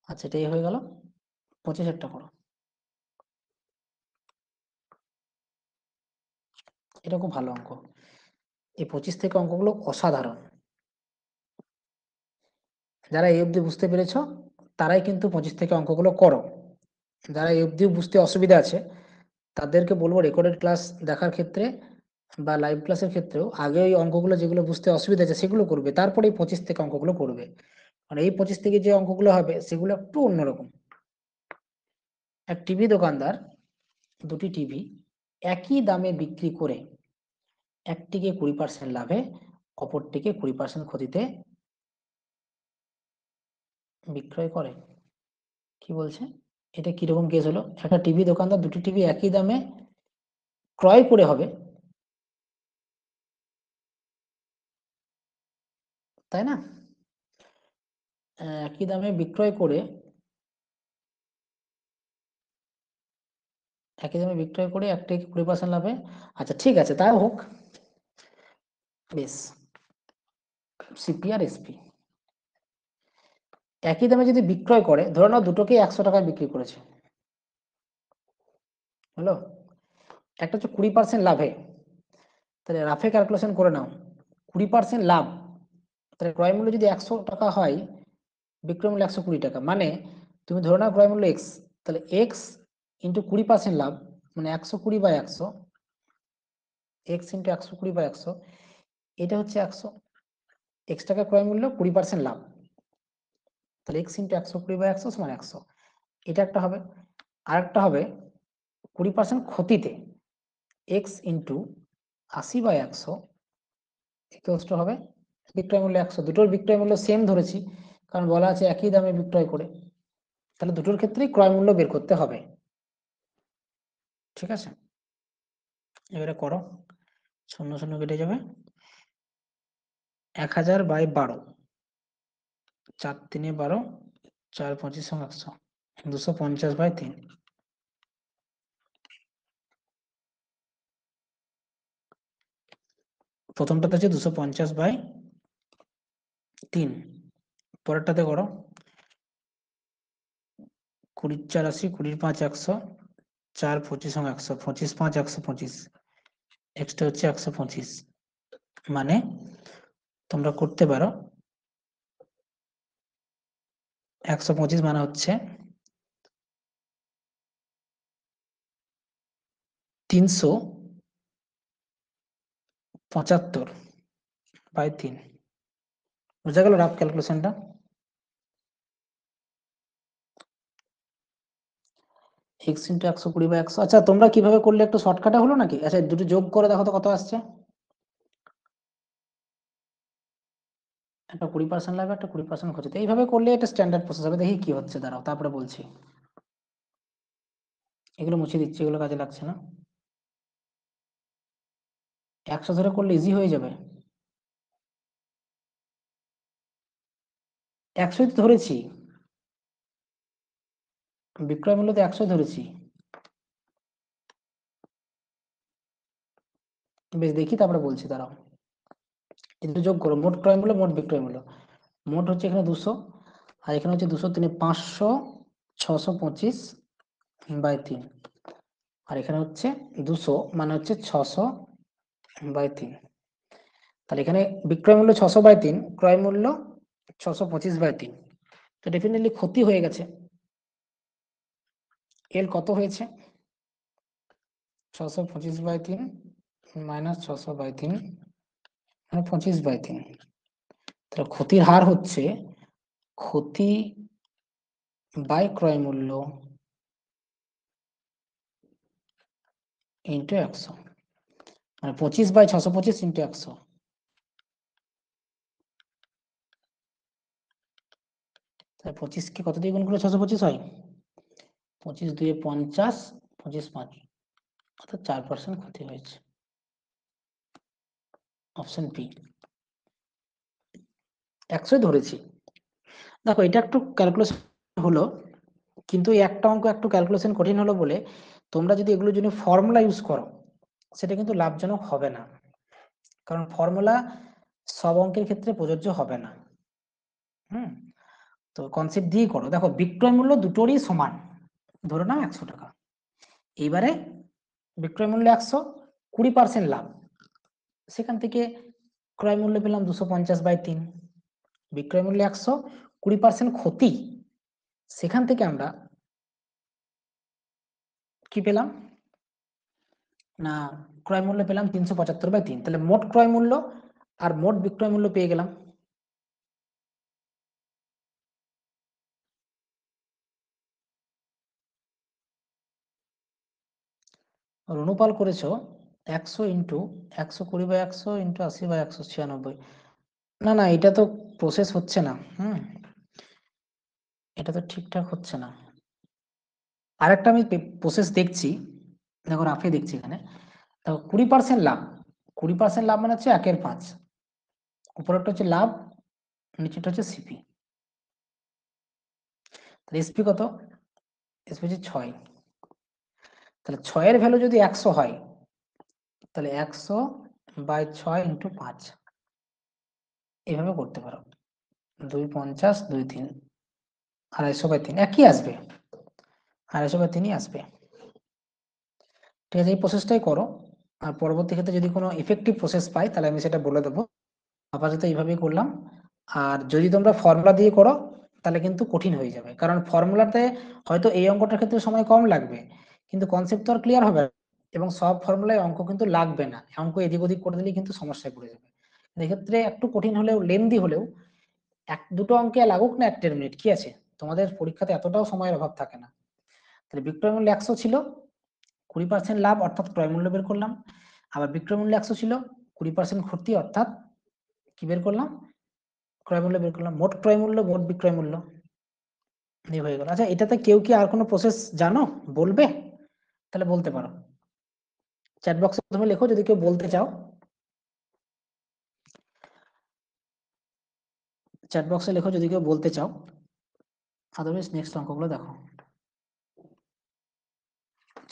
আচ্ছা এটাই হয়ে গেল, 25 করো। এটা খুব ভালো অঙ্ক, এই 25 থেকে অঙ্কগুলো অসাধারণ। যারা এই অবধি বুঝতে পেরেছ তারাই কিন্তু 25 থেকে অঙ্কগুলো করো। যারা এই অবধি বুঝতে অসুবিধা আছে তাদেরকে বলবো রেকর্ডেড ক্লাস দেখার ক্ষেত্রে বা লাইভ ক্লাসের ক্ষেত্রেও আগে ওই অঙ্কগুলো যেগুলো বুঝতে অসুবিধা আছে সেগুলো করবে, তারপরে এই 25 থেকে অঙ্কগুলো করবে। মানে এই 25 থেকে যে অঙ্কগুলো হবে সেগুলো একটু অন্যরকম। এক টিভি দোকানদার দুটি টিভি একই দামে বিক্রি করে একটিকে 20% লাভে অপরটিকে 20% ক্ষতিতে বিক্রয় করে। কি বলছে? এটা কিরকম কেস হলো? একটা টিভি দোকানদার দুটি টিভি একই দামে ক্রয় করে হবে, তাই না? একই দামে বিক্রয় করে একটিকে 20% লাভে। আচ্ছা ঠিক আছে, তাই হোক, বেশ। সিপি আর এসপি একই দামে যদি বিক্রয় করে, ধরে নাও দুটোকে 100 টাকায় বিক্রি করেছে, হলো? একটা হচ্ছে 20% লাভে, তাহলে রাফে ক্যালকুলেশন করে নাও 20% লাভ, তাহলে ক্রয় মূল্য যদি 100 টাকা হয়, বিক্রয় মূল্য 120 টাকা, মানে তুমি ধরে নাও ক্রয় মূল্য এক্স, তাহলে এক্স ইন্টু 20% লাভ মানে 120/100, এক্স ইন্টু 120/100, এটা হচ্ছে 100। এক্স টাকা ক্রয় মূল্য, 20% লাভ, তাহলে এক্স ইন্টু 120/100 সমান 100। এটা একটা হবে। আরেকটা হবে 20% ক্ষতিতে, এক্স ইন্টু 80/100 ইকুয়ালস হবে বিক্রয় মূল্য 100। দুটোর বিক্রয় মূল্য সেম ধরেছি, কারণ বলা আছে একই দামে বিক্রয় করে, তাহলে দুটোর ক্ষেত্রেই ক্রয় মূল্য বের করতে হবে। ঠিক আছে, এবারে করো, 0 0 কেটে যাবে। 1000/12, 4 3 12, 4 25 100, 250/3। প্রথমটাতে আছে 250/3, পরেরটাতে করো 20 4 80, 20 5 100, 4 25 100, 25 5 125, এক্সটা হচ্ছে 125। মানে তোমরা করতে পারো 125 মানে হচ্ছে 375/3। বোঝা গেল রাফ ক্যালকুলেশনটা? X into 120/100। আচ্ছা তোমরা কিভাবে করলে, একটু শর্টকাটে হলো নাকি? আচ্ছা দুটো যোগ করে দেখো তো কত আসছে। একটা 20% লাগবে, একটা 20% ক্ষতিতে, এইভাবে করলে এটা স্ট্যান্ডার্ড প্রসেস হবে। দেখি কি হচ্ছে, দাঁড়াও তারপরে বলছি। এগুলো মুছে দিচ্ছি, এগুলো কাজে লাগছে না। 100 ধরে করলে ইজি হয়ে যাবে। 100 ধরেছি, বিক্রয় মূল্য তো 100 ধরেছি। বেশ দেখি তারপরে বলছি, দাঁড়াও। কিন্তু যোগ করো, মোট ক্রয় মূল্য মোট বিক্রয় মূল্য, মোট হচ্ছে এখানে 200 আর এখানে হচ্ছে 200 3 500, 625/3, আর এখানে হচ্ছে 200 মানে হচ্ছে 600/3। তাহলে এখানে বিক্রয় মূল্য 600/3, ক্রয় মূল্য 625/3, তো ডেফিনেটলি ক্ষতি হয়ে গেছে। এর কত হয়েছে? 625/3 মাইনাস 600/3 মানে 25/3। তাহলে ক্ষতির হার হচ্ছে ক্ষতি বাই ক্রয় মূল্য ইন্টু 100, মানে 25/625 ইন্টু 100। তাহলে 25কে কত দিয়ে গুণ করলে 625 হয়? 25 2 50, 25 5, অর্থাৎ 4% ক্ষতি হয়েছে। অপশন বি, 100 ধরেছি। দেখো এটা একটু ক্যালকুলেশন হলো, কিন্তু এই একটা অঙ্ক একটু ক্যালকুলেশন কঠিন হলো বলে তোমরা যদি এগুলোর জন্য ফর্মুলা ইউজ করো সেটা কিন্তু লাভজনক হবে না, কারণ ফর্মুলা সব অঙ্কের ক্ষেত্রে প্রযোজ্য হবে না। তো কনসেপ্ট দিয়ে করো। দেখো বিক্রয় মূল্য দুটোরই সমান, ধরে নাও 100 টাকা। এইবারে বিক্রয় মূল্য 100, 20% লাভ, সেখান থেকে ক্রয় মূল্য পেলাম 250/3, বিক্রয় মূল্য 100, 20% ক্ষতি, সেখান থেকে আমরা কি পেলাম না ক্রয় মূল্য পেলাম 375/3, তাহলে মোট ক্রয় মূল্য আর মোট বিক্রয় মূল্য পেয়ে গেলাম। অনুপাল করেছো 100 ইন্টু 120/100 ইন্টু 80/196। না না, এটা তো প্রসেস হচ্ছে না। এটা তো ঠিকঠাক হচ্ছে না। আরেকটা আমি প্রসেস দেখছি, দেখো রাফে দেখছি এখানে। দেখো 20% লাভ, 20% লাভ মানে হচ্ছে 1/5, উপরেরটা হচ্ছে লাভ, নিচেটা হচ্ছে সিপি। তাহলে এসপি কত? এসপি হচ্ছে 6। তাহলে 6-এর ভ্যালু যদি 100 হয়, তাহলে 100/6 ইন্টু 5, এইভাবে করতে পারো। 250, 2 3, 250/3 একই আসবে, 250/3ই আসবে। ঠিক আছে, এই প্রসেসটাই করো। আর পরবর্তী ক্ষেত্রে যদি কোনো ইফেক্টিভ প্রসেস পাই তাহলে আমি সেটা বলে দেবো। আপাতত এইভাবেই করলাম। আর যদি তোমরা ফর্মুলা দিয়ে করো তাহলে কিন্তু কঠিন হয়ে যাবে, কারণ ফর্মুলাতে হয়তো এই অঙ্কটার ক্ষেত্রে সময় কম লাগবে, কিন্তু কনসেপ্ট তো আর ক্লিয়ার হবে না। এবং সব ফর্মুলায় অঙ্ক কিন্তু লাগবে না, অঙ্ক এদিক ওদিক করে দিলেই কিন্তু সমস্যায় পড়ে যাবে। এক্ষেত্রে একটু কঠিন হলেও, লেন্দি হলেও, এক দুটো অঙ্কে লাগুক না 1 মিনিট, কি আছে, তোমাদের পরীক্ষাতে এতটাও সময়ের অভাব থাকে না। তাহলে বিক্রয় মূল্য 100 ছিল, 20% লাভ অর্থাৎ ক্রয় মূল্য বের করলাম। আবার বিক্রয় মূল্য 100 ছিল, 20% ক্ষতি অর্থাৎ কি বের করলাম, ক্রয় মূল্য বের করলাম। মোট ক্রয় মূল্য, মোট বিক্রয় মূল্য এই হয়ে গেল। আচ্ছা, এটাতে কেউ কি আর কোনো প্রসেস জানো, বলবে? তাহলে বলতে পারো, চ্যাট বক্সে প্রথমে লেখো যদি কেউ বলতে চাও। চ্যাট বক্সে লেখো যদি কেউ বলতে চাও, আদারওয়াইজ নেক্সট অঙ্কগুলো দেখো।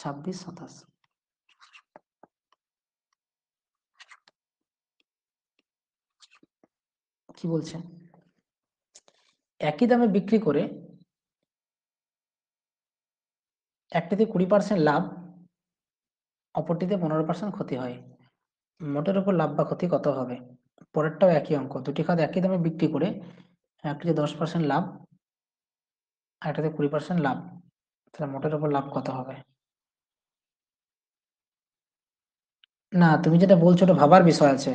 26, 27 কি বলছে? একই দামে বিক্রি করে একটিতে 20% লাভ, অপরটিতে 15% ক্ষতি হয়, মোটের উপর লাভ বা ক্ষতি কত হবে? পরেরটাও একই অঙ্ক, দুটি খাত একই দামে বিক্রি করে একটিতে 10% লাভ আর একটাতে 20% লাভ, তাহলে মোটের উপর লাভ কত হবে? না, তুমি যেটা বলছো ওটা ভাবার বিষয় আছে।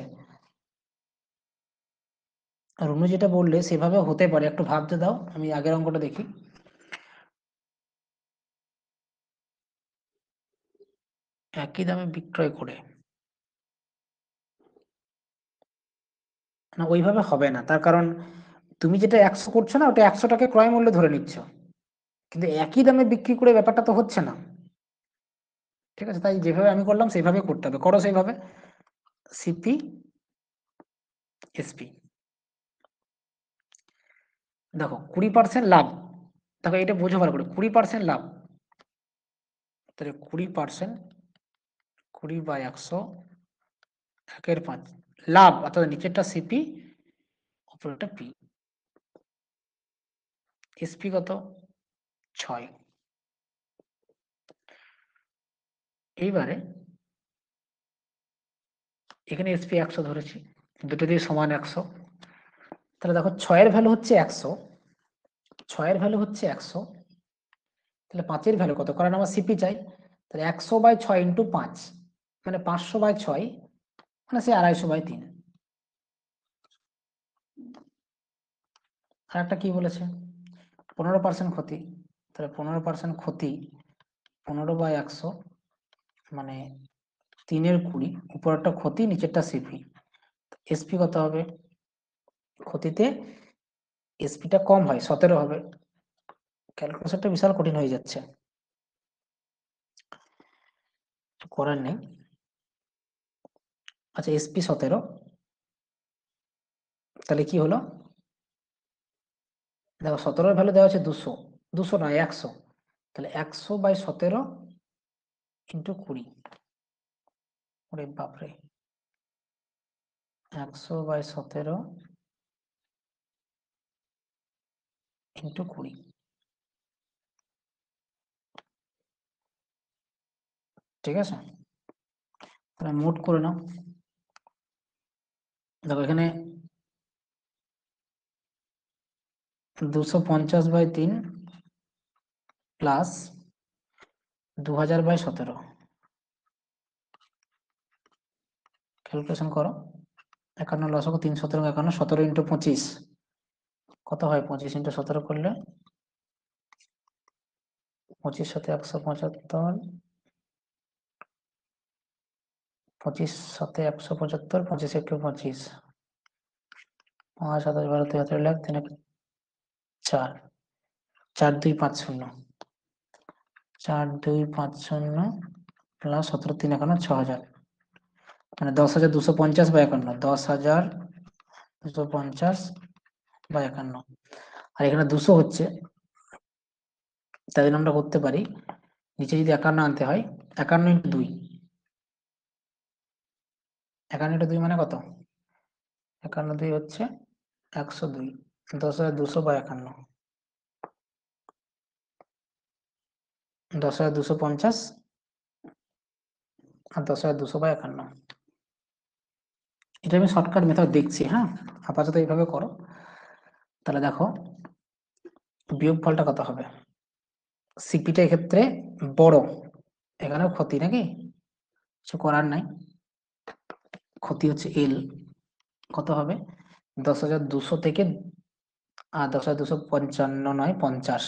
আর অন্য যেটা বললে সেভাবে হতে পারে, একটু ভাবতে দাও, আমি আগের অঙ্কটা দেখি। একই দামে বিক্রয় করে, না ওইভাবে হবে না, তার কারণ তুমি যেটা 100 করছো না, ওটা 100টাকে ক্রয় মূল্য ধরে নিচ্ছ, কিন্তু একই দামে বিক্রি করে ব্যাপারটা তো হচ্ছে না। ঠিক আছে, তাই যেভাবে আমি করলাম সেইভাবে করতে হবে, করো সেইভাবে। সিপি এসপি, দেখো 20% লাভ, দেখো এটা বোঝো ভালো করে, 20% লাভ, তাহলে 20%, 20/100, 1/5 লাভ, অর্থাৎ নিচেরটা সিপি, উপরেরটা পি। এসপি কত? 6। এইবারে এখানে এসপি 100 ধরেছি, দুটো দিয়ে সমান 100, তাহলে দেখো 6-এর ভ্যালু হচ্ছে 100, 6-এর ভ্যালু হচ্ছে 100, তাহলে 5-এর ভ্যালু কত, কারণ আমার সিপি চাই। তাহলে 100/6 ইন্টু 5 মানে 500/6, মানে সে 250/3। আর একটা কি বলেছে, 15% ক্ষতি, তাহলে 15% ক্ষতি 15/100 মানে 3/20, উপরেরটা ক্ষতি নিচেরটা সিপি। এসপি কত হবে? ক্ষতিতে এসপিটা কম হয়, 17 হবে। ক্যালকুলেশনটা বিশাল কঠিন হয়ে যাচ্ছে, করার নেই। আচ্ছা, এসপি 17, তাহলে কি হলো, দেখো 17-এর ভ্যালু দেওয়া আছে 200, 200 নয় 100, তাহলে 100/17 ইন্টু 20, ওরে বাপরে, 100/17 ইন্টু 20, ঠিক আছে, তাহলে মোট করে নাও। দেখো এখানে 250/3 প্লাস 2000/17, ক্যালকুলেশন করো। 51 লসাগু 3 17 51, 17 × 25 কত হয়? 25 × 17 করলে 25 সাথে 175, 25 সাথে 175, 25 × 25, 5 27 12 73 লাখ, 3 4 4250, 4250 প্লাস 17 3 51 6000, মানে 10,250/51, 10,250/51, আর এখানে 200 হচ্ছে, তাই জন্য আমরা করতে পারি নিচে যদি 51 আনতে হয়, 51 × 2, 51 × 2 মানে কত? 51 2 হচ্ছে 102, 10,200/51, 10,250 আর 10,200/51। এটা আমি শর্টকাট মেথড দেখছি, হ্যাঁ, আপাতত এইভাবে করো। তাহলে দেখো বিয়োগফলটা কত হবে। সিপিটা এক্ষেত্রে বড়, এখানেও ক্ষতি নাকি, কিছু করার নাই, ক্ষতি হচ্ছে এল। কত হবে? 10,200 থেকে 10,255 নয় 50,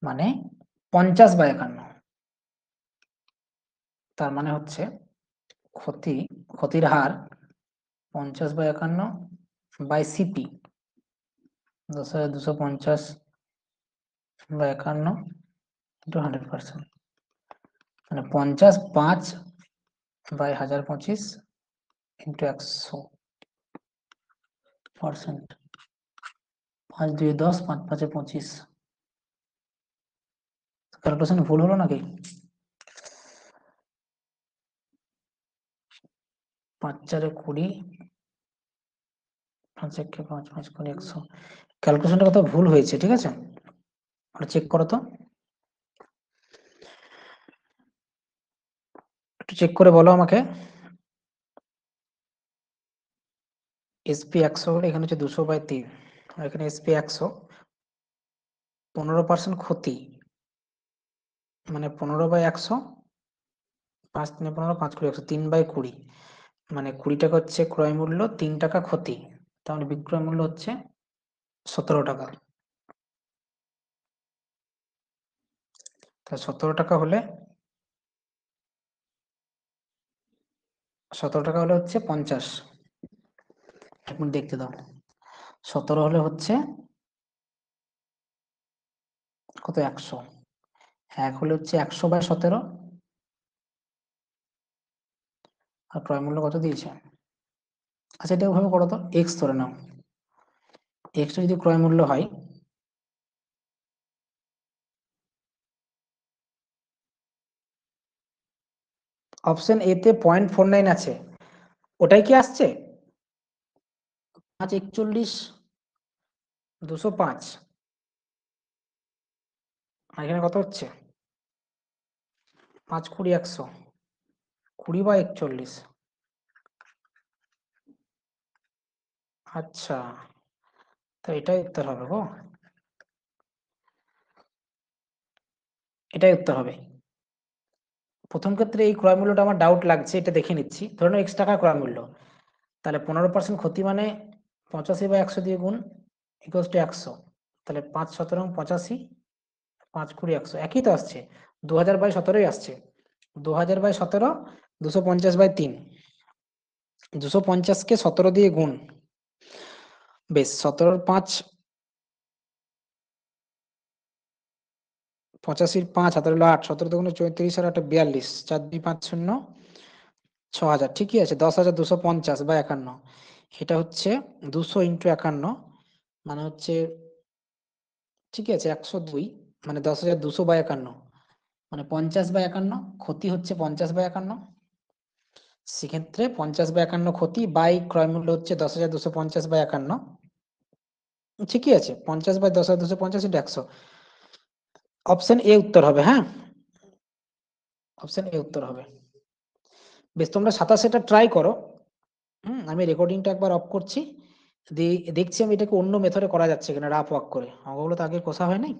মানে 50/51। তার মানে হচ্ছে ক্ষতির হার 50/51/সিপি, 10,250/51 × 100%, মানে 50 5/1025 × 100%। 5 2 10, 5 5 25। ক্যালকুলেশন ভুল হলো নাকি? 5 4 20, 5 1 5 5 20 100। ক্যালকুলেশনটা কত ভুল হয়েছে, ঠিক আছে, ওটা চেক করো তো, একটু চেক করে বলো আমাকে। এসপি 100 হলে এখানে হচ্ছে 200/3, আর এখানে এসপি 100, 15% ক্ষতি, মানে 15/100, 5 3 15, 5 20 100, 3/20, মানে 20 টাকা হচ্ছে ক্রয় মূল্য, 3 টাকা ক্ষতি, তাহলে বিক্রয় মূল্য হচ্ছে 17 টাকা। তা 17 টাকা হলে 50। এক মিনিট দেখতে দাও। 17 হলে হচ্ছে কত? 100। 1 হলে হচ্ছে 100/17, আর ক্রয় মূল্য কত দিয়েছে? আচ্ছা, এটা ওভাবে করো তো, এক্স ধরে নাও। এক্সটা যদি ক্রয় মূল্য হয়, অপশন এ তে 0.49 আছে, ওটাই কি আসছে? 5 41 205, আর এখানে কত হচ্ছে? 5 20 100, 20/41। আচ্ছা, তো এটাই উত্তর হবে গো, এটাই উত্তর হবে। প্রথম ক্ষেত্রে এই ক্রয় মূল্যটা আমার ডাউট লাগছে, এটা দেখে নিচ্ছি। ধরে নাও x টাকা ক্রয় মূল্য, তাহলে 15% ক্ষতি মানে 85/100 দিয়ে গুণ, ইকুয়ালস টু 100, তাহলে 5 17 85, 5 20 100, একই তো আসছে, 2000/17 আসছে। 2000/17, 250/3, 250 কে 17 দিয়ে গুণ, বেশ, 17 5 85 5 হাতে হলো 8, 17 দুগুণে 34 আর 8 42, 4 2 5 0 6000, ঠিকই আছে। 10,250/51, এটা হচ্ছে 200 × 51, মানে হচ্ছে, ঠিকই আছে, 102, মানে 10,200/51, মানে 50/51, ক্ষতি হচ্ছে 50/51, সেক্ষেত্রে 50/51 ক্ষতি বাই ক্রয় মূল্য হচ্ছে 10,250/51, ঠিকই আছে, 50/10,250 × 100, অপশন এ উত্তর হবে, হ্যাঁ, অপশন এ উত্তর হবে। বেশ, তোমরা 27 এটা ট্রাই করো, আমি রেকর্ডিংটা একবার অফ করছি, দেখছি আমি এটাকে অন্য মেথডে করা যাচ্ছে কিনা, রাফ ওয়ার্ক করে। অঙ্কগুলো তো আগে কষা হয় নাই।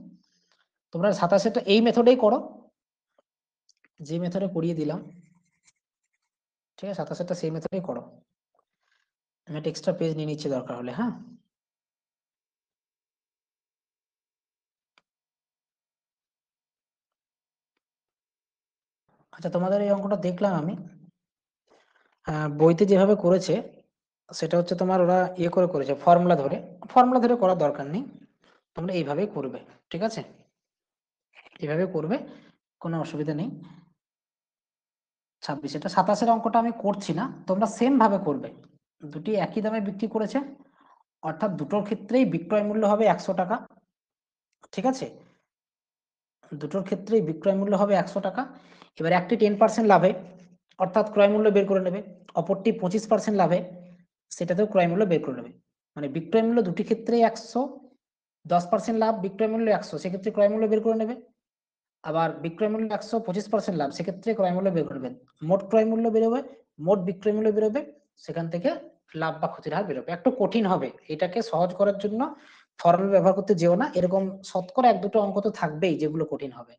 তোমরা 27টা এই মেথডেই করো, যে মেথডে করিয়ে দিলাম, ঠিক আছে? 27টা সেই মেথডেই করো। আমি একটা এক্সট্রা পেজ নিয়ে নিচ্ছি দরকার হলে, হ্যাঁ। আচ্ছা, তোমাদের এই অঙ্কটা দেখলাম আমি, বইতে যেভাবে করেছে সেটা হচ্ছে তোমার ওরা ইয়ে করে করেছে, ফর্মুলা ধরে করার দরকার নেই, তোমরা এইভাবেই করবে, ঠিক আছে? এইভাবে করবে, কোনো অসুবিধা নেই। 26, এটা 27-এর অঙ্কটা আমি করছি না, তোমরা সেম ভাবে করবে। দুটি একই দামে বিক্রি করেছে, অর্থাৎ দুটোর ক্ষেত্রেই বিক্রয় মূল্য হবে 100 টাকা, ঠিক আছে? দুটোর ক্ষেত্রেই বিক্রয় মূল্য হবে 100 টাকা। এবার একটি 10% লাভে, অর্থাৎ ক্রয় মূল্য বের করে নেবে, অপরটি 25% লাভে, সেটাতেও ক্রয় মূল্য বের করে নেবে। মানে বিক্রয় মূল্য দুটি ক্ষেত্রেই 100, 10% লাভ, বিক্রয় মূল্য 100, সেক্ষেত্রে ক্রয় মূল্য বের করে নেবে। আবার বিক্রয় মূল্য 100, 25% লাভ, সেক্ষেত্রে ক্রয় মূল্য বের করবেন। মোট ক্রয় মূল্য বেরোবে, মোট বিক্রয় মূল্য বেরোবে, সেখান থেকে লাভ বা ক্ষতির হার বেরোবে। একটু কঠিন হবে, এটাকে সহজ করার জন্য ফর্মুলা ব্যবহার করতে যেও না, এরকম শতকরা 1-2টো অঙ্ক তো থাকবেই যেগুলো কঠিন হবে।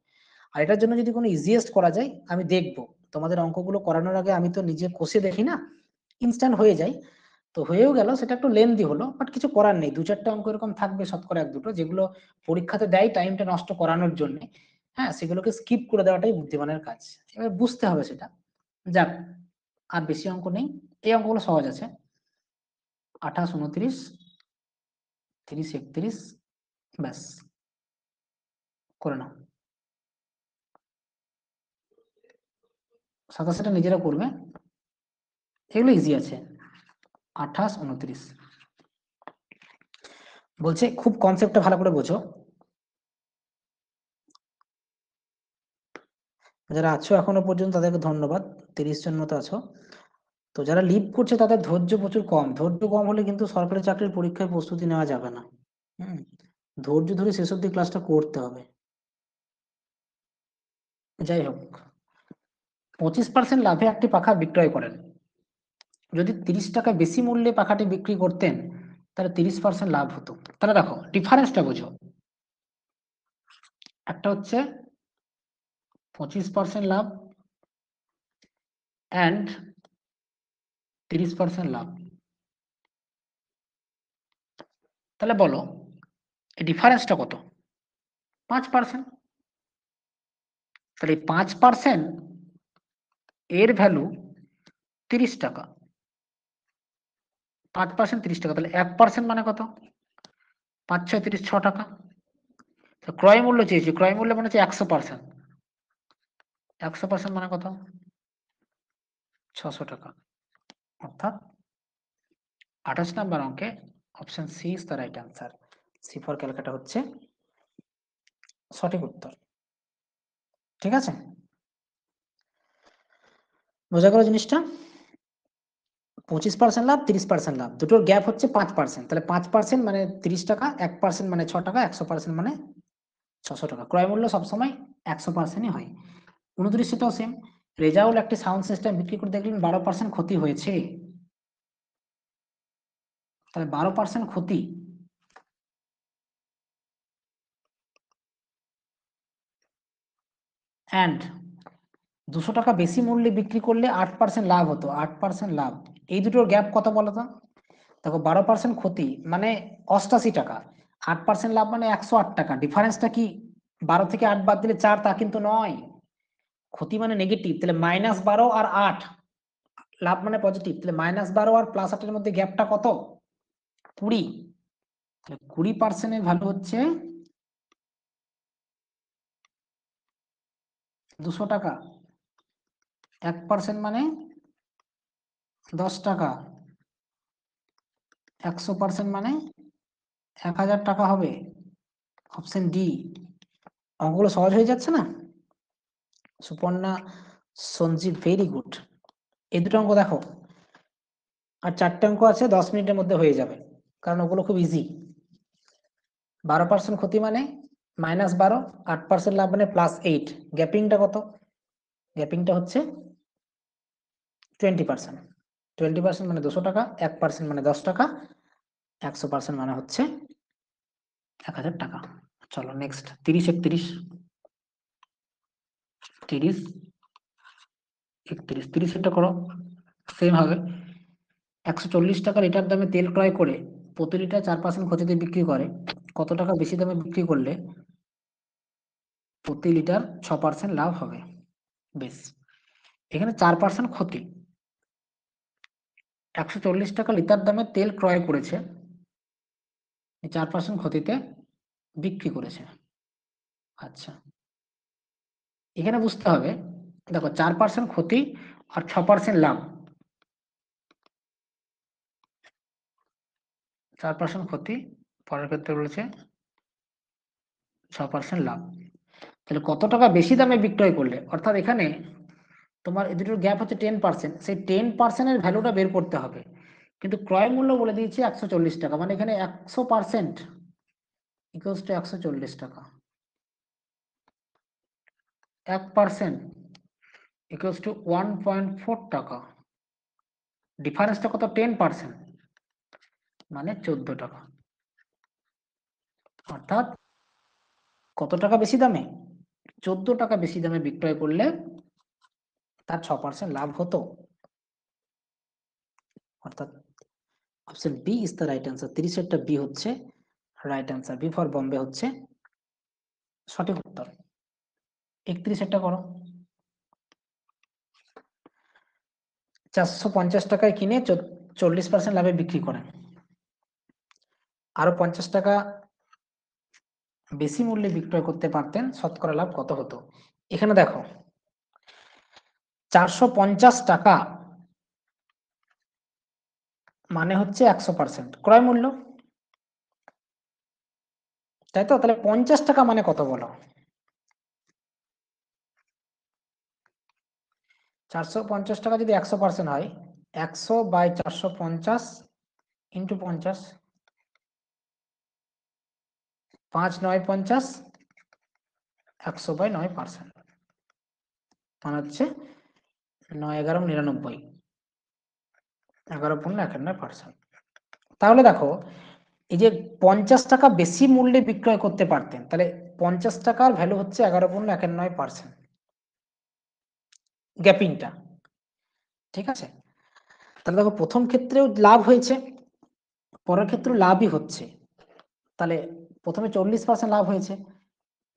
আর এটার জন্য যদি কোনো ইজিয়েস্ট করা যায়, আমি দেখবো তোমাদের অঙ্কগুলো করানোর আগে, আমি তো নিজে কষে দেখি না, ইনস্ট্যান্ট হয়ে যায়। তো হয়েও গেল, সেটা একটু লেন্দি হলো, বাট কিছু করার নেই। 2-4টা অঙ্ক এরকম থাকবে শতকরা 1-2টো, যেগুলো পরীক্ষাতে দেয় টাইমটা নষ্ট করানোর জন্য, হ্যাঁ, সেগুলোকে স্কিপ করে দেওয়াটাই বুদ্ধিমানের কাজ। এবার বুঝতে হবে সেটা। যাক, আর বেশি অঙ্ক নেই, এই অঙ্কগুলো সহজ আছে। 28, 29, 30, 31, ব্যাস, করে নাও। 27টা নিজেরা করবে, এগুলো ইজি আছে। 28, 29 বলছে, খুব কনসেপ্টটা ভালো করে বোঝো। যারা আছো এখনো পর্যন্ত তাদেরকে ধন্যবাদ, 30 জন মতো আছো। তো যারা লিভ করছে তাদের ধৈর্য প্রচুর কম, ধৈর্য কম হলে কিন্তু সরকারি চাকরির পরীক্ষায় প্রস্তুতি নেওয়া যাবে না। হুম, ধৈর্য ধরে শেষ অব্দি ক্লাসটা করতে হবে। যাই হোক, 25% লাভে একটি পাখা বিক্রয় করেন। যদি 30 টাকা বেশি মূল্যে পাখাটি বিক্রি করতেন, তাহলে 30% লাভ হতো। তাহলে দেখো ডিফারেন্সটা বোঝো, একটা হচ্ছে 25% লাভ অ্যান্ড 30% লাভ। তাহলে বলো এই ডিফারেন্সটা কত? 5%। তাহলে 5% এর ভ্যালু 30 টাকা, 5% 30 টাকা, তাহলে 1% মানে কত? 5, 6, 30, 6 টাকা। ক্রয় মূল্য চেয়েছি, ক্রয় মূল্য মানে হচ্ছে 100%, 100% মানে কত? 600 টাকা। অর্থাৎ 28 নাম্বার অঙ্কে option C is the right answer. C for Calcutta হচ্ছে সঠিক উত্তর, ঠিক আছে? বোঝা গেল জিনিসটা? 25% লাভ, 30% লাভ, দুটোর গ্যাপ হচ্ছে 5%। তাহলে 5% মানে 30 টাকা, 1% মানে 6 টাকা, 100% মানে 600 টাকা। ক্রয় মূল্য সবসময় 100%ই হয়। 29টাও সেম। রেজাউল একটি সাউন্ড সিস্টেম বিক্রি করে দেখলেন 12% ক্ষতি হয়েছে। তাহলে 12% ক্ষতি, অ্যান্ড 200 টাকা বেশি মূল্যে বিক্রি করলে 8% লাভ হতো, 8% লাভ। এই দুটোর গ্যাপ কত বলো তো? দেখো 12% ক্ষতি মানে 88 টাকা, 8% লাভ মানে 108 টাকা। ডিফারেন্সটা কি 12 থেকে 8 বাদ দিলে 4? তা কিন্তু নয়। ক্ষতি মানে নেগেটিভ, তাহলে -12 আর 8, লাভ মানে পজিটিভ, তাহলে -12 আর +8 এর মধ্যে গ্যাপটা কত? 20। তাহলে 20% এর ভ্যালু হচ্ছে 200 টাকা, 1% মানে 10 টাকা, 100% মানে 1000 টাকা হবে। Option D. অঙ্কগুলো সহজ হয়ে যাচ্ছে না? Suparna, Sanjib, very good. এই দুটো অঙ্ক দেখো, আর 4টে অঙ্ক আছে, 10 মিনিটের মধ্যে হয়ে যাবে, কারণ ওগুলো খুব ইজি। 12% ক্ষতি মানে -12, 8% লাভ মানে +8। গ্যাপিংটা কত? গ্যাপিংটা হচ্ছে 20%। 20% মানে 200 টাকা, 1% মানে 10 টাকা, 100% মানে হচ্ছে 1000 টাকা। চলো নেক্সট 30 31 30 31 30 এটা করো। সেম হবে 140 টাকা লিটার দামে তেল ক্রয় করে প্রতি লিটার 4% ক্ষতিতে বিক্রি করে, কত টাকা বেশি দামে বিক্রি করলে প্রতি লিটার 6% লাভ হবে? বেশ, এখানে 4% ক্ষতি। 140 টাকা লিটার দামে তেল ক্রয় করেছে, 4% ক্ষতিতে বিক্রি করেছে। আচ্ছা, এখানে বুঝতে হবে, দেখো 4% ক্ষতি আর 6% লাভ। 4% ক্ষতি, পরের ক্ষেত্রে বলেছে 6% লাভ। তাহলে কত টাকা বেশি দামে বিক্রয় করলে, অর্থাৎ এখানে তোমার এই দুটোর গ্যাপ হচ্ছে 10%, সেই 10%-এর ভ্যালুটা বের করতে হবে। কিন্তু ক্রয় মূল্য বলে দিয়েছি 140 টাকা, মানে এখানে 100% ইকুয়ালস টু 140 টাকা। 1% ইকুয়ালস টু 1.4 টাকা। ডিফারেন্সটা কত? 10%, মানে 14 টাকা। অর্থাৎ কত টাকা বেশি দামে? 14 টাকা বেশি দামে বিক্রয় করলে তার 6% লাভ হতো। অর্থাৎ option B is the right answer. 30-এরটা বি হচ্ছে right answer, B for Bombay হচ্ছে সঠিক উত্তর। 31-এরটা করো। 450 টাকায় কিনে 40% লাভে বিক্রি করেন, আরো 50 টাকা বেশি মূল্যে বিক্রয় করতে পারতেন, শতকরা লাভ কত হতো? এখানে দেখো 450 টাকা মানে হচ্ছে 100% ক্রয় মূল্য, তাই তো? তাহলে 50 টাকা মানে কত বলো? 450 টাকা যদি 100% হয়, 100/450 ইন্টু 50, 5 9 50, 100/9%, মানে হচ্ছে 9 11 99, 11.91%। তাহলে দেখো, এই যে 50 টাকা বেশি মূল্যে বিক্রয় করতে পারতেন, তাহলে 50 টাকার ভ্যালু হচ্ছে 11.91%, গ্যাপিংটা। ঠিক আছে, তাহলে দেখো প্রথম ক্ষেত্রেও লাভ হয়েছে, পরের ক্ষেত্রেও লাভই হচ্ছে। তাহলে প্রথমে 40% লাভ হয়েছে,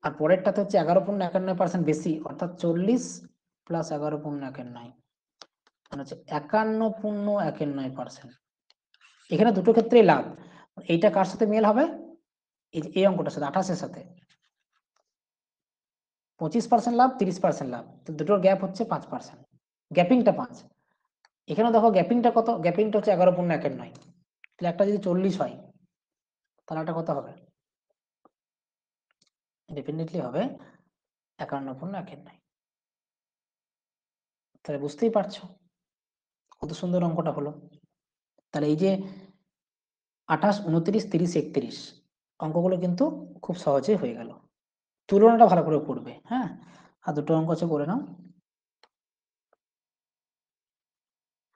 আর পরেরটাতে হচ্ছে 11.91% বেশি, অর্থাৎ 40 প্লাস 11.91 মানে হচ্ছে 51.91%। এখানে দুটো ক্ষেত্রেই লাভ। এইটা কার সাথে মেল হবে? এই অঙ্কটার সাথে, 28-এর সাথে। 25% লাভ, 30% লাভ, তো দুটোর গ্যাপ হচ্ছে 5%, গ্যাপিংটা 5। এখানে দেখো গ্যাপিংটা কত? গ্যাপিংটা হচ্ছে 11.91। তাহলে একটা যদি 40 হয়, তাহলে একটা কত হবে? ডেফিনেটলি হবে 51.91। তাহলে বুঝতেই পারছো কত সুন্দর অঙ্কটা হলো। তাহলে এই যে 28, 29, 30, 31 অঙ্কগুলো কিন্তু খুব সহজেই হয়ে গেল। তুলনাটা ভালো করে করবে, হ্যাঁ। আর দুটো অঙ্ক আছে, করে নাও।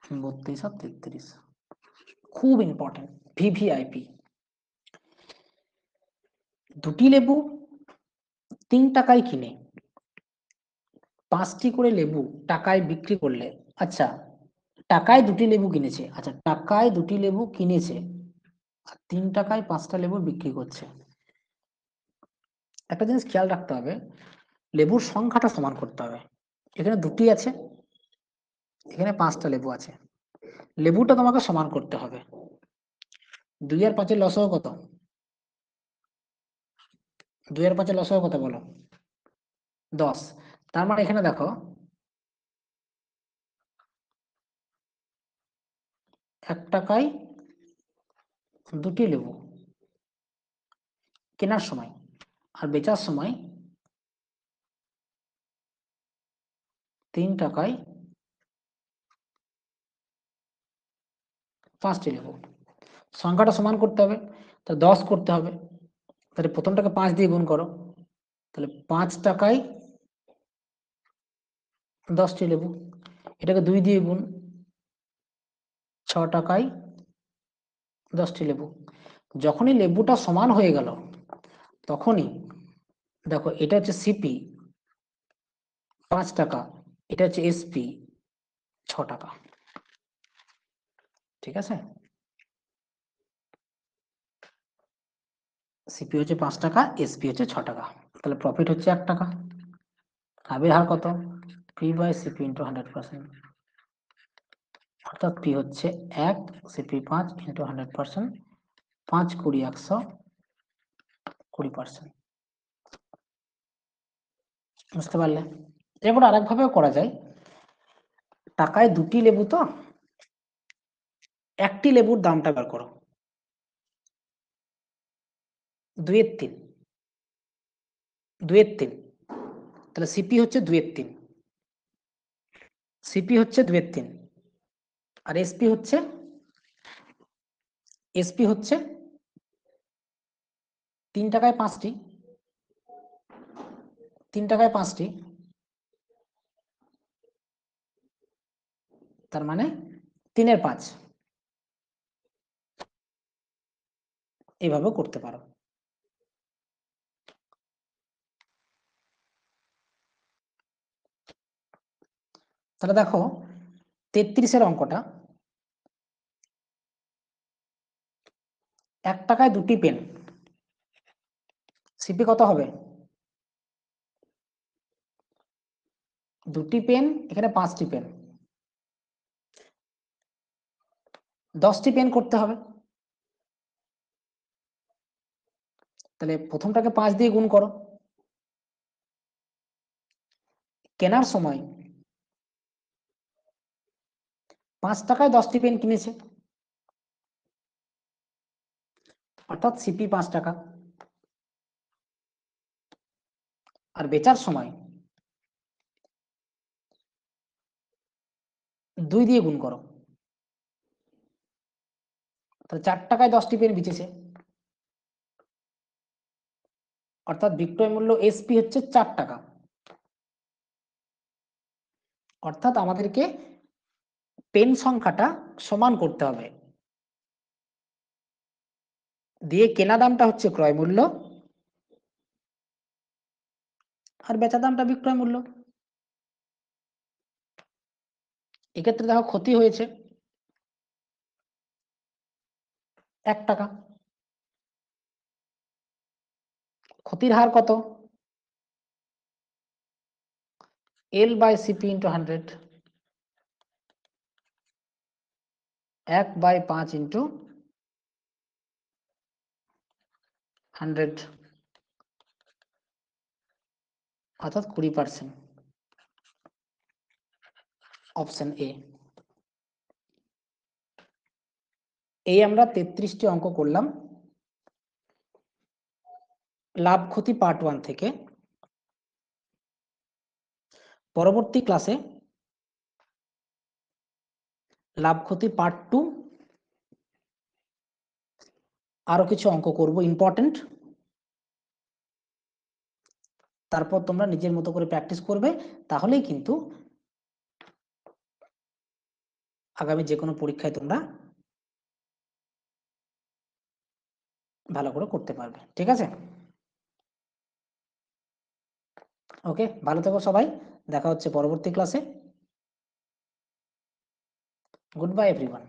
32 আর 33 খুব ইম্পর্টেন্ট, ভিভিআইপি। দুটি লেবু 3 টাকায় কিনে 5টি করে লেবু টাকায় বিক্রি করলে, আচ্ছা টাকায় দুটি লেবু কিনেছে, আচ্ছা টাকায় দুটি লেবু কিনেছে আর 3 টাকায় 5টা লেবু বিক্রি করছে। একটা জিনিস খেয়াল রাখতে হবে, লেবুর সংখ্যাটা সমান করতে হবে। এখানে দুটি আছে, এখানে 5টা লেবু আছে, লেবুটা তোমাকে সমান করতে হবে। 2 আর 5-এর লসাগু কত? 2 আর 5-এর লসাগু কত বলো? 10। তার মানে এখানে দেখো 1 টাকায় দুটি লেবু কেনার সময়, আর বেচার সময় 3 টাকায় 5টি লেবু। সংখ্যাটা সমান করতে হবে, তা 10 করতে হবে। তাহলে প্রথমটাকে 5 দিয়ে গুণ করো, তাহলে 5 টাকায় 10টি লেবু। এটাকে 2 দিয়ে গুণ, টাকায় 10টি লেবু। যখনই লেবুটা সমান হয়ে গেল তখনই দেখো এটা হচ্ছে সিপি 5 টাকা, এটা হচ্ছে এসপি 6 টাকা। ঠিক আছে, সিপি হচ্ছে 5 টাকা, এসপি হচ্ছে 6 টাকা, তাহলে প্রফিট হচ্ছে 1 টাকা। লাভের হার কত? পি বাই সিপি ইন্টু 100%, অর্থাৎ পি হচ্ছে 1, সিপি 5 ইন্টু 100%, 5 20 100, 20%। বুঝতে পারলে? এবার আরেকভাবেও করা যায়, টাকায় 2টি লেবু, তো একটি লেবুর দামটা বের করো। 2/3, 2/3, তাহলে সিপি হচ্ছে 2/3, সিপি হচ্ছে 2/3, আর এসপি হচ্ছে 3 টাকায় 5টি, 3 টাকায় 5টি, তার মানে 3-এর 5। এইভাবে করতে পারো। তাহলে দেখো 33-এর অঙ্কটা, 1 টাকায় 2টি পেন, সিপি কত হবে? 2টি পেন, এখানে 5টি পেন, 10টি পেন করতে হবে। তাহলে প্রথমটাকে 5 দিয়ে গুণ করো। কেনার সময় 5 টাকায় 10টি পেন কিনেছে, অর্থাৎ সিপি 5 টাকা। আর বেচার সময় 2 দিয়ে গুণ করো, তাহলে 4 টাকায় 10টি পেন বেচেছে, অর্থাৎ বিক্রয় মূল্য এসপি হচ্ছে 4 টাকা। অর্থাৎ আমাদেরকে পেন সংখ্যাটা সমান করতে হবে, দিয়ে কেনা দামটা হচ্ছে ক্রয় মূল্য আর বেচা দামটা বিক্রয় মূল্য। এক্ষেত্রে দেখো ক্ষতি হয়েছে 1 টাকা, ক্ষতির হার কত? L by CP into 100, 1/5 into 100, অর্থাৎ 20%। Option A. এই আমরা 33টি অঙ্ক করলাম লাভ ক্ষতি পার্ট 1 থেকে। পরবর্তী ক্লাসে লাভ ক্ষতি পার্ট 2 আরো কিছু অঙ্ক করব ইম্পর্টেন্ট। তারপর তোমরা নিজের মতো করে প্র্যাকটিস করবে, তাহলেই কিন্তু আগামী যে কোনো পরীক্ষায় তোমরা ভালো করে করতে পারবে। ঠিক আছে, ওকে, ভালো থেকো সবাই, দেখা হচ্ছে পরবর্তী ক্লাসে। Good bye everyone.